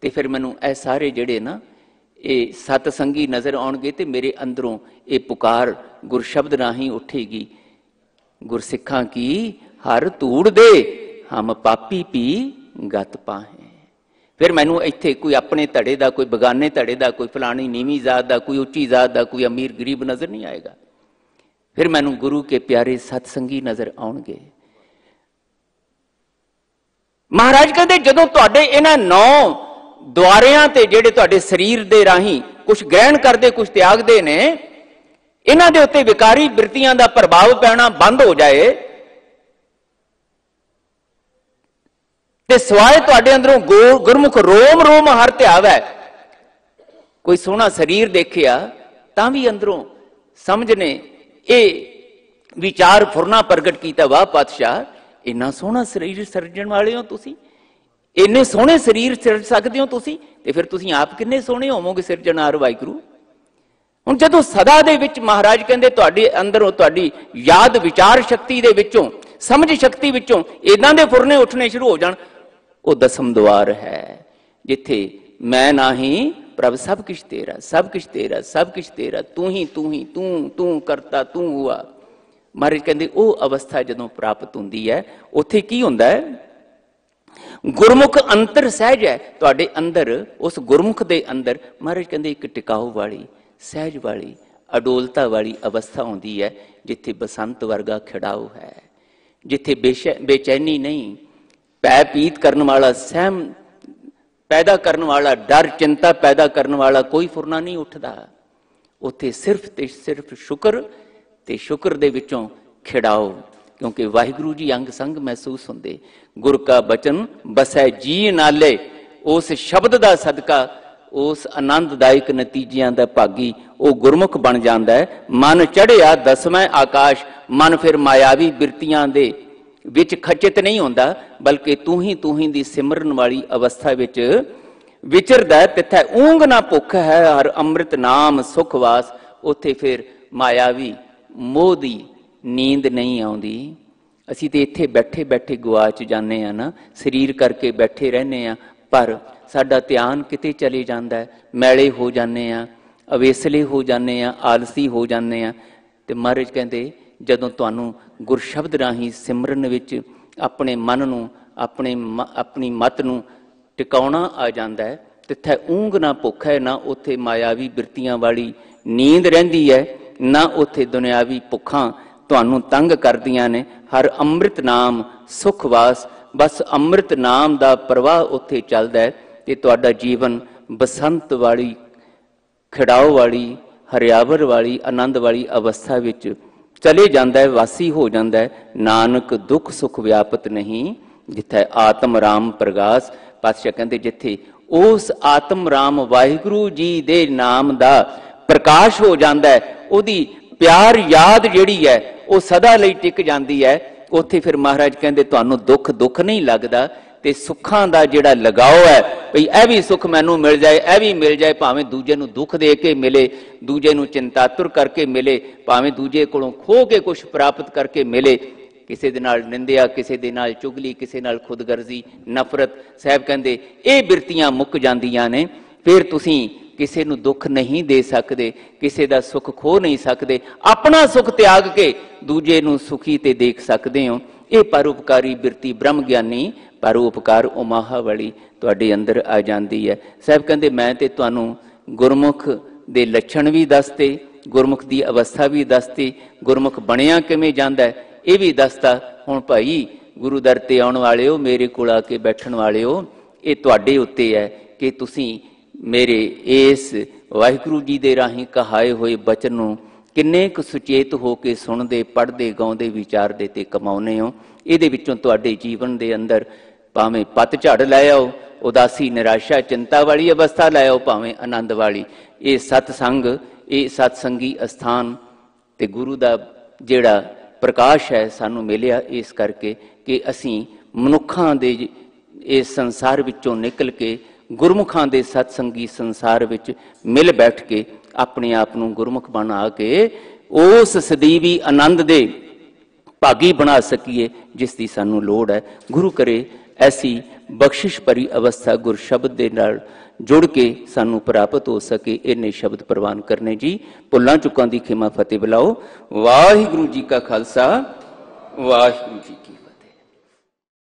ते फिर मैनूं ए सारे जिहड़े ना ये सतसंगी नजर आउणगे ते मेरे अंदरों ये पुकार गुर शब्द राही उठेगी। गुरसिखां की हर धूड़ दे हम पापी पी गत पाहे। फिर मैनूं इत्थे कोई अपने धड़े दा, कोई बगाने धड़े दा, कोई फलानी नीवी जात दा, कोई उच्ची जात दा, कोई अमीर गरीब नजर नहीं आएगा। फिर मैनूं गुरु के प्यारे सतसंगी नजर आउणगे। महाराज कहते जदों तुहाडे इन्हां 9 द्वारियां ते जिहड़े तुहाडे शरीर दे राही कुछ ग्रहण करदे, कुछ त्यागदे ने, इन्हां दे उत्ते विकारी बिरतियां दा प्रभाव पैना बंद हो जाए ते सवाए तुहाडे अंदरों गुरमुख रोम रोम हर ध्यावै। कोई सोहना शरीर देखिया तां भी अंदरों समझ ने ये विचार फुरना प्रगट किया, वाह पातशाह इन्ना सोहना शरीर सिरजण वाले हो तुसीं, इन्ने सोहने शरीर सिरज सकते हो तुसीं, ते फिर तुसीं आप किन्ने सोहने होवोगे सिरजणहार वाहिगुरू। हुण जदों सदा दे विच महाराज कहंदे तुहाडे अंदरों तुहाडी याद विचार शक्ति दे विचों, समझ शक्ति विचों इदां दे फुरने उठने शुरू हो जाण, वो दसम द्वार है जिथे मैं नाही प्रभ सब किछ तेरा, सब किछ तेरा, सब किछ तेरा, तू ही तू ही, तू तू करता तू हुआ। महाराज कहते वो अवस्था जदों प्राप्त होंदी है उत्थे की हुंदा है, गुरमुख अंतर सहज है तुहाडे अंदर, उस गुरमुख दे अंदर महाराज कहते एक टिकाऊ वाली, सहज वाली, अडोलता वाली अवस्था होंदी है जिथे बसंत वर्गा खिड़ाऊ है, जिथे बेचैनी नहीं, भय पीत करने वाला, सहम पैदा करने वाला, डर चिंता पैदा करने वाला कोई फुरना नहीं उठता। उत्थे सिर्फ ते सिर्फ शुक्र ते शुक्र दे विचों खिड़ाओ, क्योंकि वाहिगुरू जी अंग संग महसूस होंदे। गुर का बचन बसै जी नाले, उस शब्द दा सदका उस आनंददायक नतीजियां दा भागी वो गुरमुख बन जांदा है। मन चढ़िया दसवें आकाश, मन फिर मायावी बिरतियां दे विच खचित नहीं होंदा, बल्कि तू ही दी सिमरन वाली अवस्था विच विचरदा है। तिथे ऊंग ना भुख है हर अमृत नाम सुखवास, उत्थे फिर मायावी मोह दी नींद नहीं आउंदी। असीं ते इत्थे बैठे बैठे गुआच जाने आ ना, शरीर करके बैठे रहने आ, पर साडा ध्यान किते चले जांदा है, मैले हो जाने आ, अवेसले हो जाने आ, आलसी हो जाने आ। ते महाराज कहंदे जदों तुहानूं गुर शब्द राही सिमरन विच अपने मन नूं, अपनी मत नूं टिकाउणा आ जांदा है, तिथे ऊंग ना भुख है, ना उत्थे मायावी बिरतियां वाली नींद रहिंदी है, ना उत्थे दुनियावी भुखां तुहानूं तंग करदियां ने। हर अमृत नाम सुखवास, बस अमृत नाम दा प्रवाह उत्थे चलदा है ते तुहाडा जीवन बसंत वाली, खिड़ाओ वाली, हरियावर वाली, आनंद वाली अवस्था विच चले जाता है, वासी हो जाता है। नानक दुख सुख व्यापत नहीं, जिथे आत्म राम प्रगास। पातशाह कहते जिथे उस आत्म राम वाहिगुरू जी दे नाम दा प्रकाश हो जाता है, उहदी प्यार याद जिहड़ी है वो सदा लई टिक जाती है। उत्थे फिर महाराज कहते तुहानूं दुख दुख नहीं लगता, ते सुखां दा जिहड़ा लगाओ है भई यह भी सुख मैनूं मिल जाए, यह भी मिल जाए, भावें दूजे नूं दुख दे के मिले, दूजे नूं चिंतातुर करके मिले, भावें दूजे कोलों खो के कुछ प्राप्त करके मिले, किसी दे नाल निंदिया, किसी दे नाल चुगली, किसी नाल खुदगर्जी, नफरत। साहब कहंदे ये बिरतियां मुक जांदियां ने, फिर तुसीं किसी नूं दुख नहीं दे सकते, किसी दा सुख खो नहीं सकते, अपना सुख त्याग के दूजे नूं सुखी ते देख सकते हो। ਇਹ ਪਰਉਪਕਾਰੀ ਬਿਰਤੀ ਬ੍ਰਹਮ ਗਿਆਨੀ ਪਰਉਪਕਾਰ ਉਮਾਹਾ ਵਾਲੀ ਤੁਹਾਡੇ ਅੰਦਰ ਆ ਜਾਂਦੀ ਹੈ। ਸਾਹਿਬ ਕਹਿੰਦੇ ਮੈਂ ਤੇ ਤੁਹਾਨੂੰ ਗੁਰਮੁਖ ਦੇ ਲੱਛਣ ਵੀ ਦੱਸਤੇ, ਗੁਰਮੁਖ ਦੀ ਅਵਸਥਾ ਵੀ ਦੱਸਤੀ, ਗੁਰਮੁਖ ਬਣਿਆ ਕਿਵੇਂ ਜਾਂਦਾ ਇਹ ਵੀ ਦੱਸਤਾ। ਹੁਣ ਭਾਈ ਗੁਰੂ ਦਰ ਤੇ ਆਉਣ ਵਾਲਿਓ, ਮੇਰੇ ਕੋਲ ਆ ਕੇ ਬੈਠਣ ਵਾਲਿਓ, ਇਹ ਤੁਹਾਡੇ ਉੱਤੇ ਹੈ ਕਿ ਤੁਸੀਂ ਮੇਰੇ ਇਸ ਵਾਹਿਗੁਰੂ ਜੀ ਦੇ ਰਾਹੀਂ ਕਹਾਏ ਹੋਏ ਬਚਨ ਨੂੰ ਕਿੰਨੇ ਕੁ ਸੁਚੇਤ ਹੋ ਕੇ ਸੁਣਦੇ, ਪੜ੍ਹਦੇ, ਗਾਉਂਦੇ, ਵਿਚਾਰਦੇ ਤੇ ਕਮਾਉਂਦੇ ਹੋ। ਇਹਦੇ ਵਿੱਚੋਂ ਤੁਹਾਡੇ ਜੀਵਨ ਦੇ ਅੰਦਰ ਭਾਵੇਂ ਪਤਝੜ ਲੈ ਆਓ, ਉਦਾਸੀ, ਨਿਰਾਸ਼ਾ, ਚਿੰਤਾ ਵਾਲੀ ਅਵਸਥਾ ਲੈ ਆਓ, ਭਾਵੇਂ ਆਨੰਦ ਵਾਲੀ। ਇਹ ਸਤਸੰਗ, ਇਹ ਸਤਸੰਗੀ ਅਸਥਾਨ ਤੇ ਗੁਰੂ ਦਾ ਜਿਹੜਾ ਪ੍ਰਕਾਸ਼ ਹੈ ਸਾਨੂੰ ਮਿਲਿਆ ਇਸ ਕਰਕੇ ਕਿ ਅਸੀਂ ਮਨੁੱਖਾਂ ਦੇ ਇਸ ਸੰਸਾਰ ਵਿੱਚੋਂ ਨਿਕਲ ਕੇ ਗੁਰਮੁਖਾਂ ਦੇ ਸਤਸੰਗੀ ਸੰਸਾਰ ਵਿੱਚ ਮਿਲ ਬੈਠ ਕੇ ਆਪਣੇ ਆਪ ਨੂੰ ਗੁਰਮੁਖ ਬਣਾ ਕੇ ਉਸ ਸਦੀਵੀ ਆਨੰਦ ਦੇ ਭਾਗੀ ਬਣਾ ਸਕੀਏ ਜਿਸ ਦੀ ਸਾਨੂੰ ਲੋੜ ਹੈ। ਗੁਰੂ ਕਰੇ ਐਸੀ ਬਖਸ਼ਿਸ਼ ਭਰੀ ਅਵਸਥਾ ਗੁਰ ਸ਼ਬਦ ਦੇ ਨਾਲ ਜੁੜ ਕੇ ਸਾਨੂੰ ਪ੍ਰਾਪਤ ਹੋ ਸਕੇ। ਇਹਨੇ ਸ਼ਬਦ ਪ੍ਰਵਾਨ ਕਰਨੇ ਜੀ। ਭੁੱਲਾਂ ਚੁੱਕਾਂ ਦੀ ਖਿਮਾ ਫਤਿਹ ਬੁਲਾਓ। ਵਾਹਿਗੁਰੂ ਜੀ ਕਾ ਖਾਲਸਾ, ਵਾਹਿਗੁਰੂ ਜੀ ਕੀ